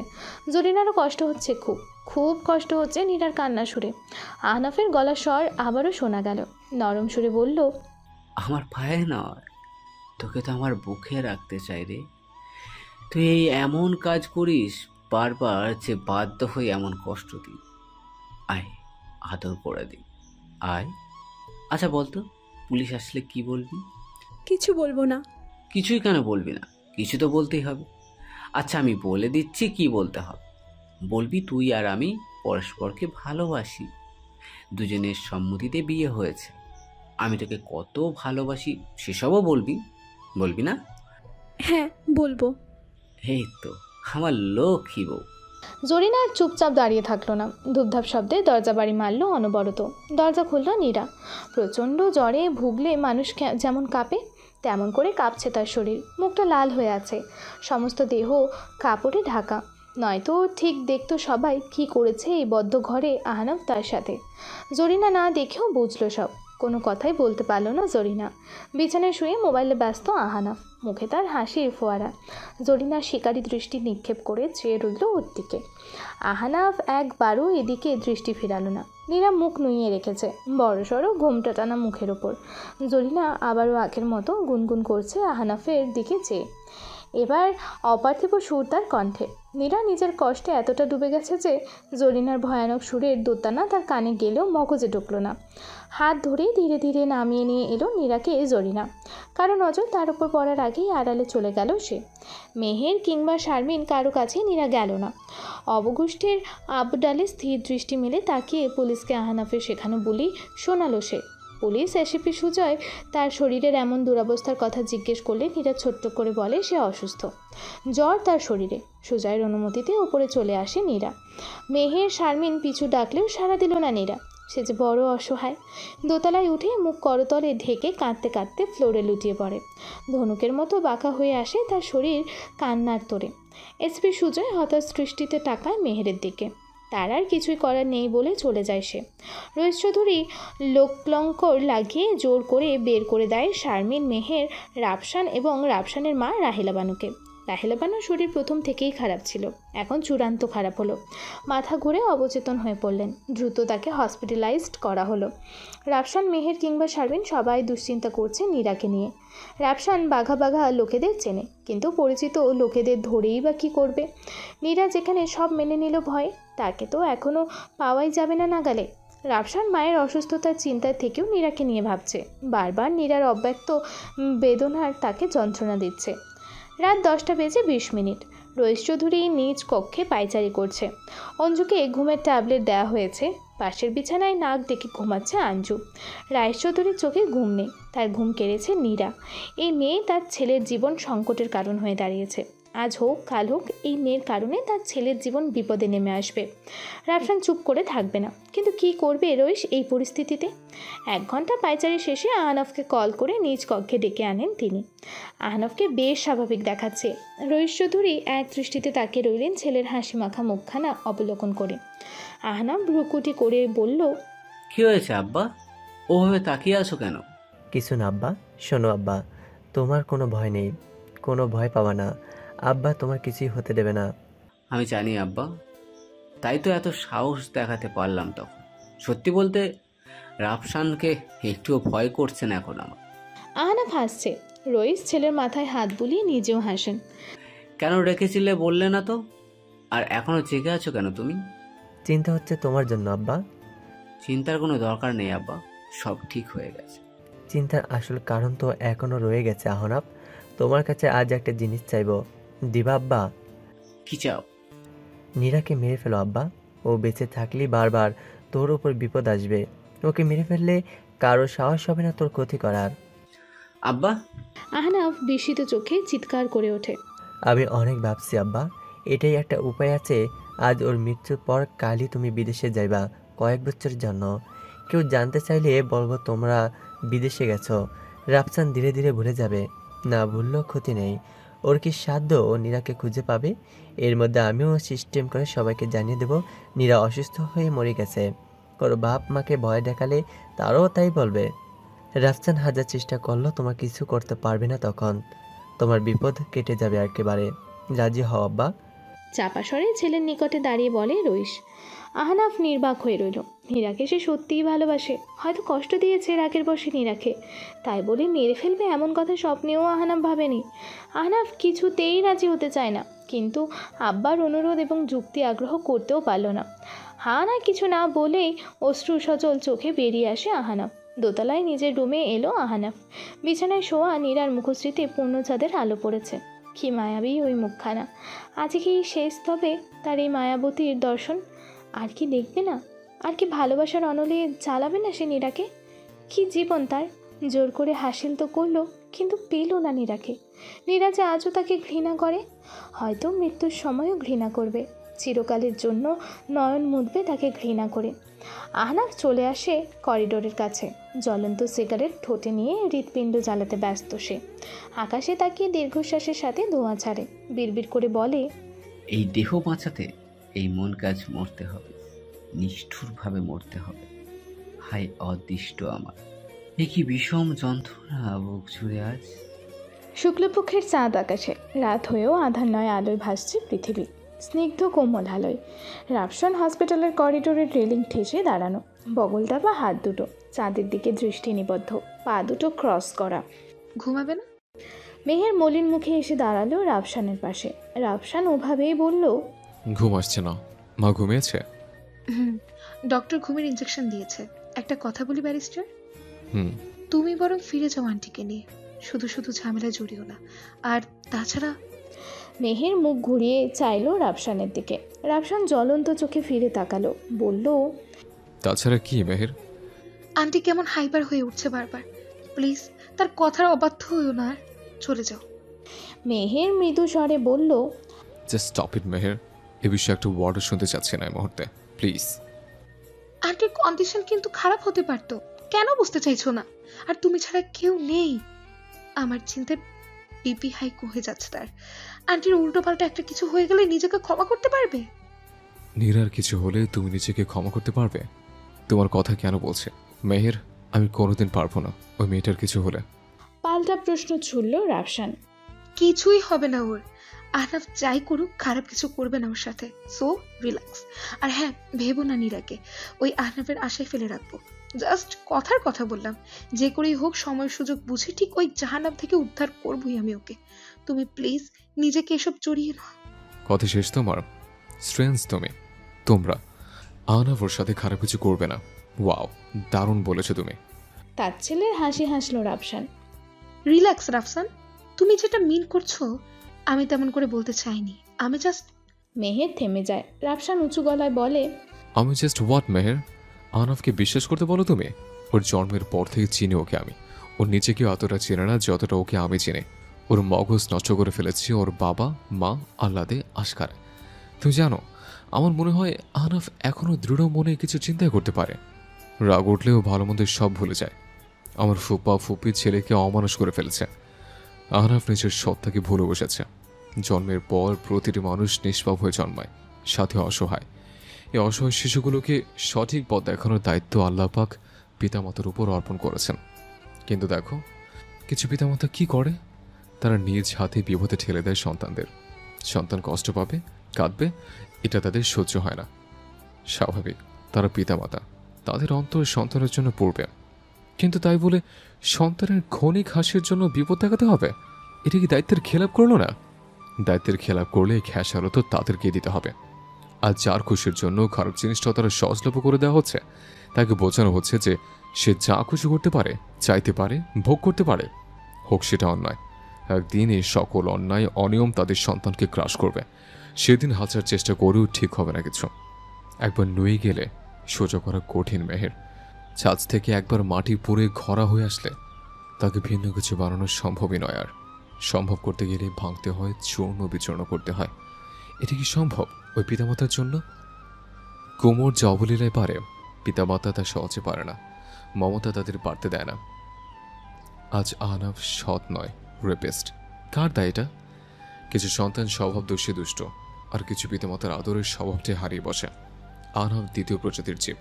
জরিনারও কষ্ট হচ্ছে, খুব খুব কষ্ট হচ্ছে নীরার কান্না সুরে। আহনাফের গলার স্বর আবারও শোনা গেল, নরম সুরে বলল, আমার পায়ে নয়, তোকে তো আমার বুকে রাখতে চাই রে। তুই এই এমন কাজ করিস বারবার যে বাধ্য হয়ে এমন কষ্ট দিই। আয়, আদর করে দিই, আয়। আচ্ছা বলতো, পুলিশ আসলে কি বলবি? কিছু বলবো না। কিছুই কেন বলবি না? কিছু তো বলতেই হবে। আচ্ছা আমি বলে দিচ্ছি কি বলতে হবে। বলবি তুই আর আমি পরস্পরকে ভালোবাসি, দুজনের সম্মতিতে বিয়ে হয়েছে, আমি তোকে কত ভালোবাসি সেসবও বলবি। বলবি না? হ্যাঁ বলবো। এই তো আমার লক্ষ্মী বউ। জরিনা আর চুপচাপ দাঁড়িয়ে থাকলো না। ধূপধাপ শব্দে দরজা বাড়ি মারল অনবরত। দরজা খুলল নীরা। প্রচণ্ড জ্বরে ভুগলে মানুষ যেমন কাঁপে তেমন করে কাঁপছে তার শরীর। মুখটা লাল হয়ে আছে, সমস্ত দেহ কাপড়ে ঢাকা। নয়তো ঠিক দেখতো সবাই কি করেছে এই বদ্ধ ঘরে আহনাফ তার সাথে। জরিনা না দেখেও বুঝলো সব। কোনো কথাই বলতে পারল না জরিনা। বিছানায় শুয়ে মোবাইলে ব্যস্ত আহনাফ, মুখে তার হাসির ফোয়ারা। জরিনা শিকারী দৃষ্টি নিক্ষেপ করে চেয়ে রইল ওর দিকে। আহনাফ একবারও এদিকে দৃষ্টি ফিরালো না। নীরা মুখ নুইয়ে রেখেছে, বড়সড় ঘোমটা টানা মুখের ওপর। জরিনা আবারও আগের মতো গুনগুন করছে আহনাফের দিকে চেয়ে। এবার অপার্থিব সুর তার কণ্ঠে। নীরা নিজের কষ্টে এতটা ডুবে গেছে যে জরিনার ভয়ানক সুরের দোতানা তার কানে গেলেও মগজে ঢুকলো না। হাত ধরে ধীরে ধীরে নামিয়ে নিয়ে এলো নীরাকে জরিনা। কারণ নজর তার উপর পড়ার আগেই আড়ালে চলে গেল সে। মেহের কিংবা শারমিন কারো কাছে নীরা গেল না। অবগোষ্ঠীর আবডালে স্থির দৃষ্টি মেলে তাকিয়ে পুলিশকে আহনাফের শেখানো বলি শোনালো সে। পুলিশ এসিপি সুজয় তার শরীরের এমন দুরবস্থার কথা জিজ্ঞেস করলে নীরা ছোট্ট করে বলে সে অসুস্থ, জ্বর তার শরীরে। সুজয়ের অনুমতিতে উপরে চলে আসে নীরা। মেহের শারমিন পিছু ডাকলেও সাড়া দিল না নীরা। সে যে বড় অসহায়। দোতলায় উঠে মুখ করতলে ঢেকে কাঁদতে কাঁদতে ফ্লোরে লুটিয়ে পড়ে। ধনুকের মতো বাঁকা হয়ে আসে তার শরীর কান্নার তোড়ে। এসপি সুজয় হতাশ দৃষ্টিতে তাকায় মেহেরের দিকে। তার আর কিছুই করার নেই বলে চলে যায় সে। রইস চৌধুরী লোকলঙ্কর লাগিয়ে জোর করে বের করে দেয় শারমিন, মেহের, রাফসান এবং রাফসানের মা রাহেলা বানুকে। রাহেলা বানুর শরীর প্রথম থেকেই খারাপ ছিল, এখন চূড়ান্ত খারাপ হলো। মাথা ঘুরে অবচেতন হয়ে পড়লেন। দ্রুত তাকে হসপিটালাইজড করা হলো। রাফসান, মেহের কিংবা শারমিন সবাই দুশ্চিন্তা করছে নীরাকে নিয়ে। রাফসান বাঘা বাঘা লোকেদের চেনে, কিন্তু পরিচিত লোকেদের ধরেই বা কী করবে? নীরা যেখানে সব মেনে নিল ভয়ে, তাকে তো এখনও পাওয়াই যাবে না নাগালে। রাফসান মায়ের অসুস্থতার চিন্তার থেকেও নীরাকে নিয়ে ভাবছে। বারবার নীরার অব্যক্ত বেদনার তাকে যন্ত্রণা দিচ্ছে। রাত 10:20। রইস চৌধুরী নিজ কক্ষে পায়চারি করছে। অঞ্জুকে ঘুমের ট্যাবলেট দেওয়া হয়েছে। পাশের বিছানায় নাক ডেকে ঘুমাচ্ছে আঞ্জু। রাইস চৌধুরীর চোখে ঘুম নেই, তার ঘুম কেড়েছে নীরা। এই মেয়ে তার ছেলের জীবন সংকটের কারণ হয়ে দাঁড়িয়েছে। আজ হোক কাল হোক এই মেয়ের কারণে তার ছেলের জীবন বিপদে নেমে আসবে। রাফসান চুপ করে থাকবে না, কিন্তু কি করবে রইস এই পরিস্থিতিতে? 1 ঘন্টা পায়চারি শেষে আহনাফকে কল করে নিজ কক্ষে ডেকে আনেন তিনি। আহনাফকে বেশ স্বাভাবিক দেখাচ্ছে। রইস চৌধুরী এক দৃষ্টিতে তাকিয়ে রইলেন ছেলের হাসি মাখা মুখখানা অবলোকন করে। আহনাফ ভ্রুকুটি করে বলল, কি হয়েছে আব্বা, ওভাবে তাকিয়ে আছো কেন? কিছু না আব্বা। শোনো আব্বা, তোমার কোনো ভয় নেই, কোনো ভয় পাবা না। আব্বা তোমার কিছুই হতে দেবে না। আমি জানি আব্বা, তাই তো এত সাহস দেখাতে পারলাম তখন। সত্যি বলতে রাফসানকে একটুও ভয় করছে না এখন আমার। আহনাফ হাসছে। রইস ছেলের মাথায় হাত বুলিয়ে নিজেও হাসেন। কেন রেখেছিলে বললে না তো? আর এখনো জেগে আছো কেন তুমি? চিন্তা হচ্ছে তোমার জন্য আব্বা। চিন্তার কোনো দরকার নেই আব্বা, সব ঠিক হয়ে গেছে। চিন্তার আসল কারণ তো এখনো রয়ে গেছে আহনাফ। তোমার কাছে আজ একটা জিনিস চাইবো, দিবা আব্বা? কি চাও? নীরাকে মেরে ফেলো আব্বা। ও বেঁচে থাকলেই বারবার তোর উপর বিপদ আসবে। ওকে মেরে ফেললে কারো সাহস হবে না তোর ক্ষতি করার। আব্বা! আহনাফ বিস্মিত চোখে চিৎকার করে ওঠে। আমি অনেক ভাবছি আব্বা, এটাই একটা উপায় আছে। আজ ওর মৃত্যুর পর কালই তুমি বিদেশে যাইবা কয়েক বছরের জন্য। কেউ জানতে চাইলে বলবো তোমরা বিদেশে গেছো। রাফসান ধীরে ধীরে ভুলে যাবে, না ভুললেও ক্ষতি নেই। ওর কি সাধ্য ও নীরাকে খুঁজে পাবে? এর মধ্যে আমিও সিস্টেম করে সবাইকে জানিয়ে দেব নীরা অসুস্থ হয়ে মরে গেছে। ওর বাপ মাকে ভয় দেখালে তারাও তাই বলবে। রাফসান হাজার চেষ্টা করলেও তোমার কিছু করতে পারবে না, তখন তোমার বিপদ কেটে যাবে একেবারে। রাজি হও আব্বা। চাপা স্বরে ছেলের নিকটে দাঁড়িয়ে বলে রইস। আহনাফ নির্বাক হয়ে রইল। নীরাকে সে সত্যিই ভালোবাসে, হয়তো কষ্ট দিয়েছে রাগের বশে নীরাকে, তাই বলে মেরে ফেলবে এমন কথা স্বপ্নেও আহনাফ ভাবেনি। আহনাফ কিছুতেই রাজি হতে চায় না, কিন্তু আব্বার অনুরোধ এবং যুক্তি আগ্রহ করতেও পারল না। হা না কিছু না বলেই অশ্রু সচল চোখে বেরিয়ে আসে আহনাফ। দোতলায় নিজের রুমে এলো আহনাফ। বিছানায় শোয়া নীরার মুখশ্রীতে পূর্ণচাঁদের আলো পড়েছে। কি মায়াবী ওই মুখখানা! আজ কি শেষ তবে তার এই মায়াবতীর দর্শন? আর কি দেখবে না? আর কি ভালোবাসার অনলে জ্বালাবে না সে নীরাকে? কি জীবন তার! জোর করে হাসিল তো করলো, কিন্তু পেল না নীরাকে। নীরা যে আজও তাকে ঘৃণা করে, হয়তো মৃত্যুর সময়ও ঘৃণা করবে। চিরকালের জন্য নয়ন মুদবে তাকে ঘৃণা করে। আহনাফ চলে আসে করিডোরের কাছে। জ্বলন্ত সিগারেট ঠোঁটে নিয়ে হৃৎপিণ্ড জ্বালাতে ব্যস্ত সে। আকাশে তাকিয়ে দীর্ঘশ্বাসের সাথে ধোঁয়া ছাড়ে। বিড়বিড় করে বলে, এই দেহ বাঁচাতে এই মন কাজ মরতে হবে, নিষ্ঠুরভাবে মরতে হবে। হায় অদৃষ্ট আমার, এ কি বিষম যন্ত্রণা বুক জুড়ে আজ। শুক্লপক্ষের চাঁদ আকাশে। রাত হয়েও আধার নয় আলোয় ভাসছে পৃথিবী, স্নিগ্ধ কোমল আলোয়। রাফসান হসপিটালের করিডোরের রেলিং ঠেসে দাঁড়ানো, বগল দাবা হাত দুটো, চাঁদের দিকে দৃষ্টি নিবদ্ধ, পা দুটো ক্রস করা। ঘুমাবে না? মেহের মলিন মুখে এসে দাঁড়ালো রাফসানের পাশে। রাফসান ওভাবেই বলল, ঘুম আসছে না। মা ঘুমিয়েছে? ডক্টর ঘুমের ইনজেকশন দিয়েছে। একটা কথা বলি ব্যারিস্টার, হুম। তুমি বরং ফিরে যাও আন্টিকে নিয়ে, শুধু শুধু ঝামেলা জড়িও না। আর তাছাড়া মেহের মুখ ঘুরিয়ে চাইলো রাফসানের দিকে। রাফসান জ্বলন্ত চোখে ফিরে তাকালো, বলল, তাছাড়া কি মেহের? আন্টি কেমন হাইপার হয়ে উঠছে বারবার। প্লিজ তার কথার অবাধ্য হইও না, আর চলে যাও। মেহের মৃদু স্বরে বলল, জাস্ট স্টপ ইট মেহের, এ বিষয়ে একটা ওয়ার্ডও শুনতে চাচ্ছি না এই মুহূর্তে, প্লিজ। আন্টির কন্ডিশন কিন্তু খারাপ হতে পারতো, কেন বুঝতে চাইছো না? আর তুমি ছাড়া কেউ নেই। আমার চিন্তায় বিপি হাই হয়ে যাচ্ছে তার। আন্টির উল্টো পাল্টা একটা কিছু হয়ে গেলে নিজেকে ক্ষমা করতে পারবে? নীরার কিছু হলে তুমি নিজেকে ক্ষমা করতে পারবে? তোমার কথা কেন বলছে মেহের? আমি কোনোদিন পারবো না ওই মেয়েটার কিছু হলে। পাল্টা প্রশ্ন ছুড়ল রাফসান। কিছুই হবে না ওর। আহনাফ যাই করুক খারাপ কিছু করবে না ওর সাথে, সো রিল্যাক্স। আর হ্যাঁ, ভেবো না নীরাকে ওই আহনাফের আশায় ফেলে রাখবো। জাস্ট কথার কথা বললাম, যে করেই হোক সময় সুযোগ বুঝে ঠিক ওই জাহান্নাম থেকে উদ্ধার করবই আমি ওকে। তুমি প্লিজ নিজেকে এসব জড়িয়ে নাও। কথা শেষ তোমার? স্ট্রেঞ্জ তুমি। তোমরা আহনাফ ওর সাথে খারাপ কিছু করবে না। ওয়াও, দারুণ বলেছো তুমি। তার ছেলের হাসি হাসল রাফসান। রিল্যাক্স রাফসান, তুমি যেটা মিন করছো আমি তেমন করে বলতে চাইনি। আমি জাস্ট। মেহের থেমে যায়। রাফসান উঁচু গলায় বলে, আমি জাস্ট হোয়াট মেহের? আহনাফকে বিশ্বাস করতে বলো তুমি? ওর জন্মের পর থেকে চিনি ওকে আমি। ওর নিজেকেও অতটা চেনে না যতটা ওকে আমি চিনি। ওর মগজ নষ্ট করে ফেলেছি ওর বাবা মা আহ্লাদে আশকারে। তুমি জানো, আমার মনে হয় আহনাফ এখনো দৃঢ় মনে কিছু চিন্তা করতে পারে। রাগ উঠলেও ভালো মন্দ সব ভুলে যায়। আমার ফুপা ফুপি ছেলেকে অমানুষ করে ফেলেছে। আহনাফ নিজের সত্তাকে ভুলে বসেছে। জন্মের পর প্রতিটি মানুষ নিষ্পাপ হয়ে জন্মায়, সাথে অসহায়। এই অসহায় শিশুগুলোকে সঠিক পথ দেখানোর দায়িত্ব আল্লাহ পাক পিতামাতার উপর অর্পণ করেছেন। কিন্তু দেখো, কিছু পিতামাতা কি করে? তারা নিজ হাতে বিপদে ঠেলে দেয় সন্তানদের। সন্তান কষ্ট পাবে, কাঁদবে, এটা তাদের সহ্য হয় না। স্বাভাবিক, তারা পিতামাতা, তাদের অন্তর সন্তানের জন্য পড়বে। কিন্তু তাই বলে সন্তানের ক্ষণিক হাসির জন্য বিপদ দেখাতে হবে? এটা কি দায়িত্বের খেলাপ করলো না? দায়িত্বের খেলাপ করলে খেসারত তাদেরকে দিতে হবে। আর যার খুশির জন্য খারাপ জিনিসটা তারা সহজলভ্য করে দেওয়া হচ্ছে, তাকে বোঝানো হচ্ছে যে সে যা খুশি করতে পারে, চাইতে পারে, ভোগ করতে পারে, হোক সেটা অন্যায়। একদিন এই সকল অন্যায় অনিয়ম তাদের সন্তানকে গ্রাস করবে। সেদিন হাজার চেষ্টা করেও ঠিক হবে না কিছু। একবার নুয়ে গেলে সোজা করা কঠিন মেহের। ছাদ থেকে একবার মাটি পুড়ে ঘরা হয়ে আসলে তাকে ভিন্ন কিছু বানানো সম্ভবই নয়। আর সম্ভব করতে গেলে ভাঙতে হয়, চূর্ণ বিচূর্ণ করতে হয়। এটা কি সম্ভব ওই পিতামাতার জন্য? কোমর যা অবলীলায় পারে, পিতামাতা তা সহজে পারে না। মমতা তাদের পারতে দেয় না। আজ আহনাফ সৎ নয়, রেপিস্ট। কার দায় এটা? কিছু সন্তান স্বভাব দোষে দুষ্ট, আর কিছু পিতামাতার আদরের স্বভাবটাই হারিয়ে বসে। আহনাফ দ্বিতীয় প্রজাতির জীব।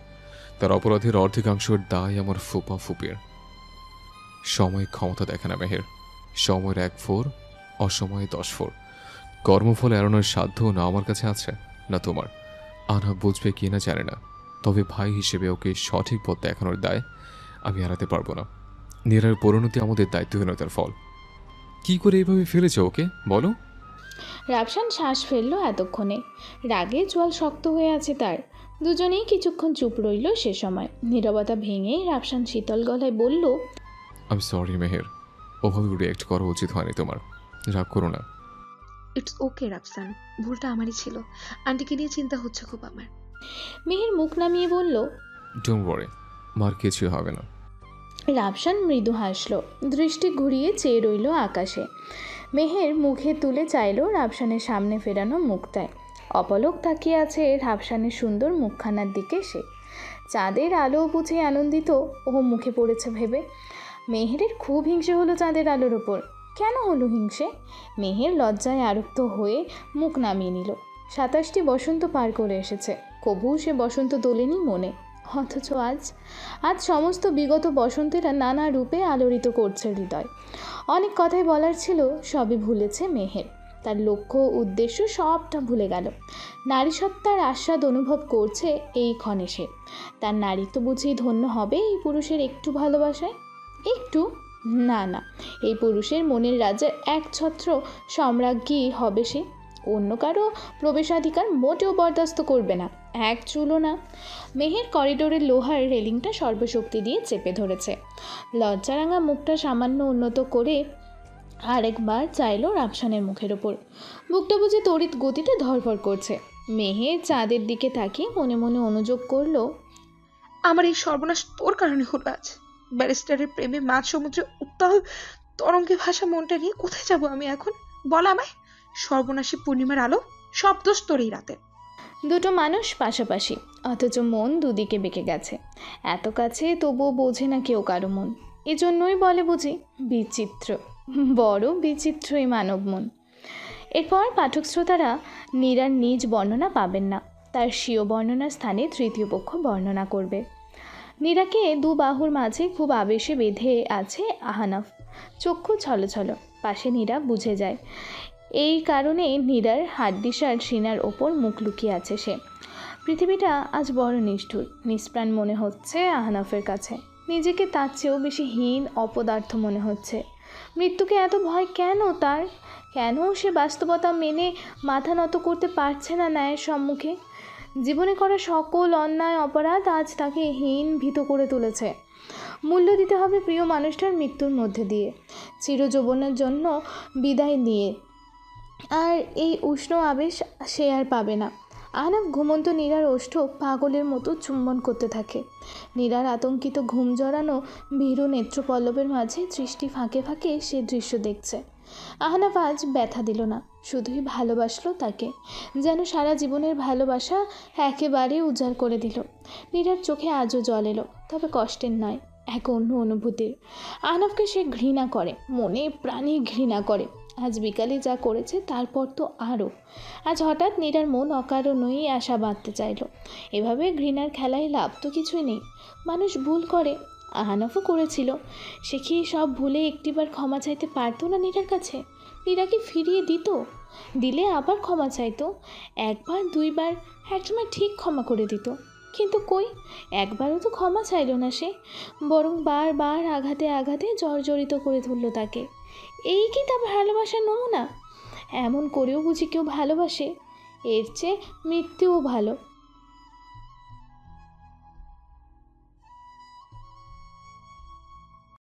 তার অপরাধের অর্ধেকাংশের দায় আমার ফুপা ফুপির। সময় ক্ষমতা দেখে না মেহের। সময়ের 1 ফোর, অসময়ে 10 ফোর। কর্মফল এড়ানোর সাধ্য না আমার কাছে আছে, না তোমার। আহনাফ বুঝবে কি না জানে না, তবে ভাই হিসেবে ওকে সঠিক পথ দেখানোর দায় আমি এড়াতে পারবো না। নীরার পরিণতি আমাদের দায়িত্বহীনতার ফল। কি করে এইভাবে ফেলেছে ওকে বলো? রাফসান শ্বাস ফেলল এতক্ষণে। রাগে জল শক্ত হয়ে আছে তার। দুজনেই কিছুক্ষণ চুপ রইল। সে সময় নীরবতা ভেঙে রাফসান শীতল গলায় বলল, আই এম সরি মেহের, ওভাবে রিয়েক্ট করা উচিত হয়নি তোমার। রাগ করো না। ইটস ওকে রাফসান, ভুলটা আমারই ছিল। আন্টিকে নিয়ে চিন্তা হচ্ছে খুব আমার। মেহের মুখ নামিয়ে বলল, ডোন্ট ওয়ারি, মার কিছু হবে না। রাফসান মৃদু হাসল। দৃষ্টি ঘুরিয়ে চেয়ে রইল আকাশে। মেহের মুখে তুলে চাইল রাফসানের সামনে ফেরানো মুখটায়। অপলক তাকিয়ে আছে রাফসানের সুন্দর মুখখানার দিকে সে। চাঁদের আলো বুঝে আনন্দিত ও মুখে পড়েছে ভেবে। মেহেরের খুব হিংসে হলো চাঁদের আলোর ওপর। কেন হলো হিংসে? মেহের লজ্জায় আরক্ত হয়ে মুখ নামিয়ে নিল। 27টি বসন্ত পার করে এসেছে, কবু সে বসন্ত দোলেনি মনে। অথচ আজ সমস্ত বিগত বসন্তেরা নানা রূপে আলোড়িত করছে হৃদয়। অনেক কথাই বলার ছিল, সবই ভুলেছে মেহের। তার লক্ষ্য উদ্দেশ্য সবটা ভুলে গেল। নারী সত্তার আস্বাদ অনুভব করছে এই ক্ষণে সে। তার নারীত্ব বুঝি ধন্য হবে এই পুরুষের একটু ভালোবাসায়? একটু না, এই পুরুষের মনের রাজ্যের একছত্র সম্রাজ্ঞী হবে সে। অন্য কারো প্রবেশাধিকার মোটেও বরদাস্ত করবে না, এক চুলও না। মেহের করিডোরের লোহার রেলিংটা সর্বশক্তি দিয়ে চেপে ধরেছে। লজ্জারাঙা মুখটা সামান্য উন্নত করে আরেকবার চাইল রাফসানের মুখের ওপর। বুকটা বুঝে তড়িৎ গতিতে ধরফর করছে। মেহের চাঁদের দিকে তাকিয়ে মনে মনে অনুযোগ করল, আমার এই সর্বনাশ তোর কারণে হলো আজ। ব্যারিস্টারের প্রেমে মাঝ সমুদ্রে উত্তাল তরঙ্গে ভাসা মনটা নিয়ে কোথায় যাব আমি এখন? বল আমায়। সর্বনাশী পূর্ণিমার আলো, সব দোষ তোর এই রাতে। দুটো মানুষ পাশাপাশি, অথচ মন দুদিকে বেঁকে গেছে। এত কাছে তবুও বোঝে না কেউ কারো মন। এজন্যই বলে বুঝি বিচিত্র, বড় বিচিত্রই মানব মন। এরপর পাঠক শ্রোতারা নীরার নিজ বর্ণনা পাবেন না, তার স্বীয় বর্ণনার স্থানে তৃতীয় পক্ষ বর্ণনা করবে। নীরাকে দু বাহুর মাঝে খুব আবেশে বেঁধে আছে আহনাফ, চক্ষু ছলছল। পাশে নীরা বুঝে যায়, এই কারণে নীরার হাড্ডিসার সিনার ওপর মুখ লুকিয়ে আছে সে। পৃথিবীটা আজ বড় নিষ্ঠুর, নিষ্প্রাণ মনে হচ্ছে আহনাফের কাছে। নিজেকে তার চেয়েও বেশি হীন, অপদার্থ মনে হচ্ছে। মৃত্যুকে এত ভয় কেন তার? কেন সে বাস্তবতা মেনে মাথা নত করতে পারছে না ন্যায়ের সম্মুখে? জীবনে করা সকল অন্যায় অপরাধ আজ তাকে হীন, ভীত করে তুলেছে। মূল্য দিতে হবে প্রিয় মানুষটার মৃত্যুর মধ্যে দিয়ে, চিরযৌবনের জন্য বিদায় নিয়ে। আর এই উষ্ণ আবেশ সে আর পাবে না। আহনাফ ঘুমন্ত নীরার ওষ্ঠ পাগলের মতো চুম্বন করতে থাকে। নীরার আতঙ্কিত ঘুম জড়ানো ভীরু নেত্রপল্লবের মাঝে দৃষ্টি ফাঁকে ফাঁকে সে দৃশ্য দেখছে। আহনাফ আজ ব্যথা দিল না, শুধুই ভালোবাসলো তাকে, যেন সারা জীবনের ভালোবাসা একেবারে উজাড় করে দিল। নীরার চোখে আজও জল এলো, তবে কষ্টের নয়, এক অন্য অনুভূতির। আহনাফকে সে ঘৃণা করে, মনে প্রাণে ঘৃণা করে। আজ বিকালে যা করেছে তারপর তো আরও। আজ হঠাৎ নীরার মন অকারণেই আশা বাঁধতে চাইল। এভাবে ঘৃণার খেলায় লাভ তো কিছুই নেই। মানুষ ভুল করে, আহনাফও করেছিল। সে কি সব ভুলে একটিবার ক্ষমা চাইতে পারতো না নীরার কাছে? নীরাকে ফিরিয়ে দিত, দিলে আবার ক্ষমা চাইতো। একবার দুইবার, একসময় ঠিক ক্ষমা করে দিত। কিন্তু কই, একবারও তো ক্ষমা চাইল না সে, বরং বারবার আঘাতে আঘাতে জর্জরিত করে তুলল তাকে। এই কি তা ভালোবাসার নমুনা? এমন করেও বুঝি কেউ ভালোবাসে? এর চেয়ে মৃত্যুও ভালো।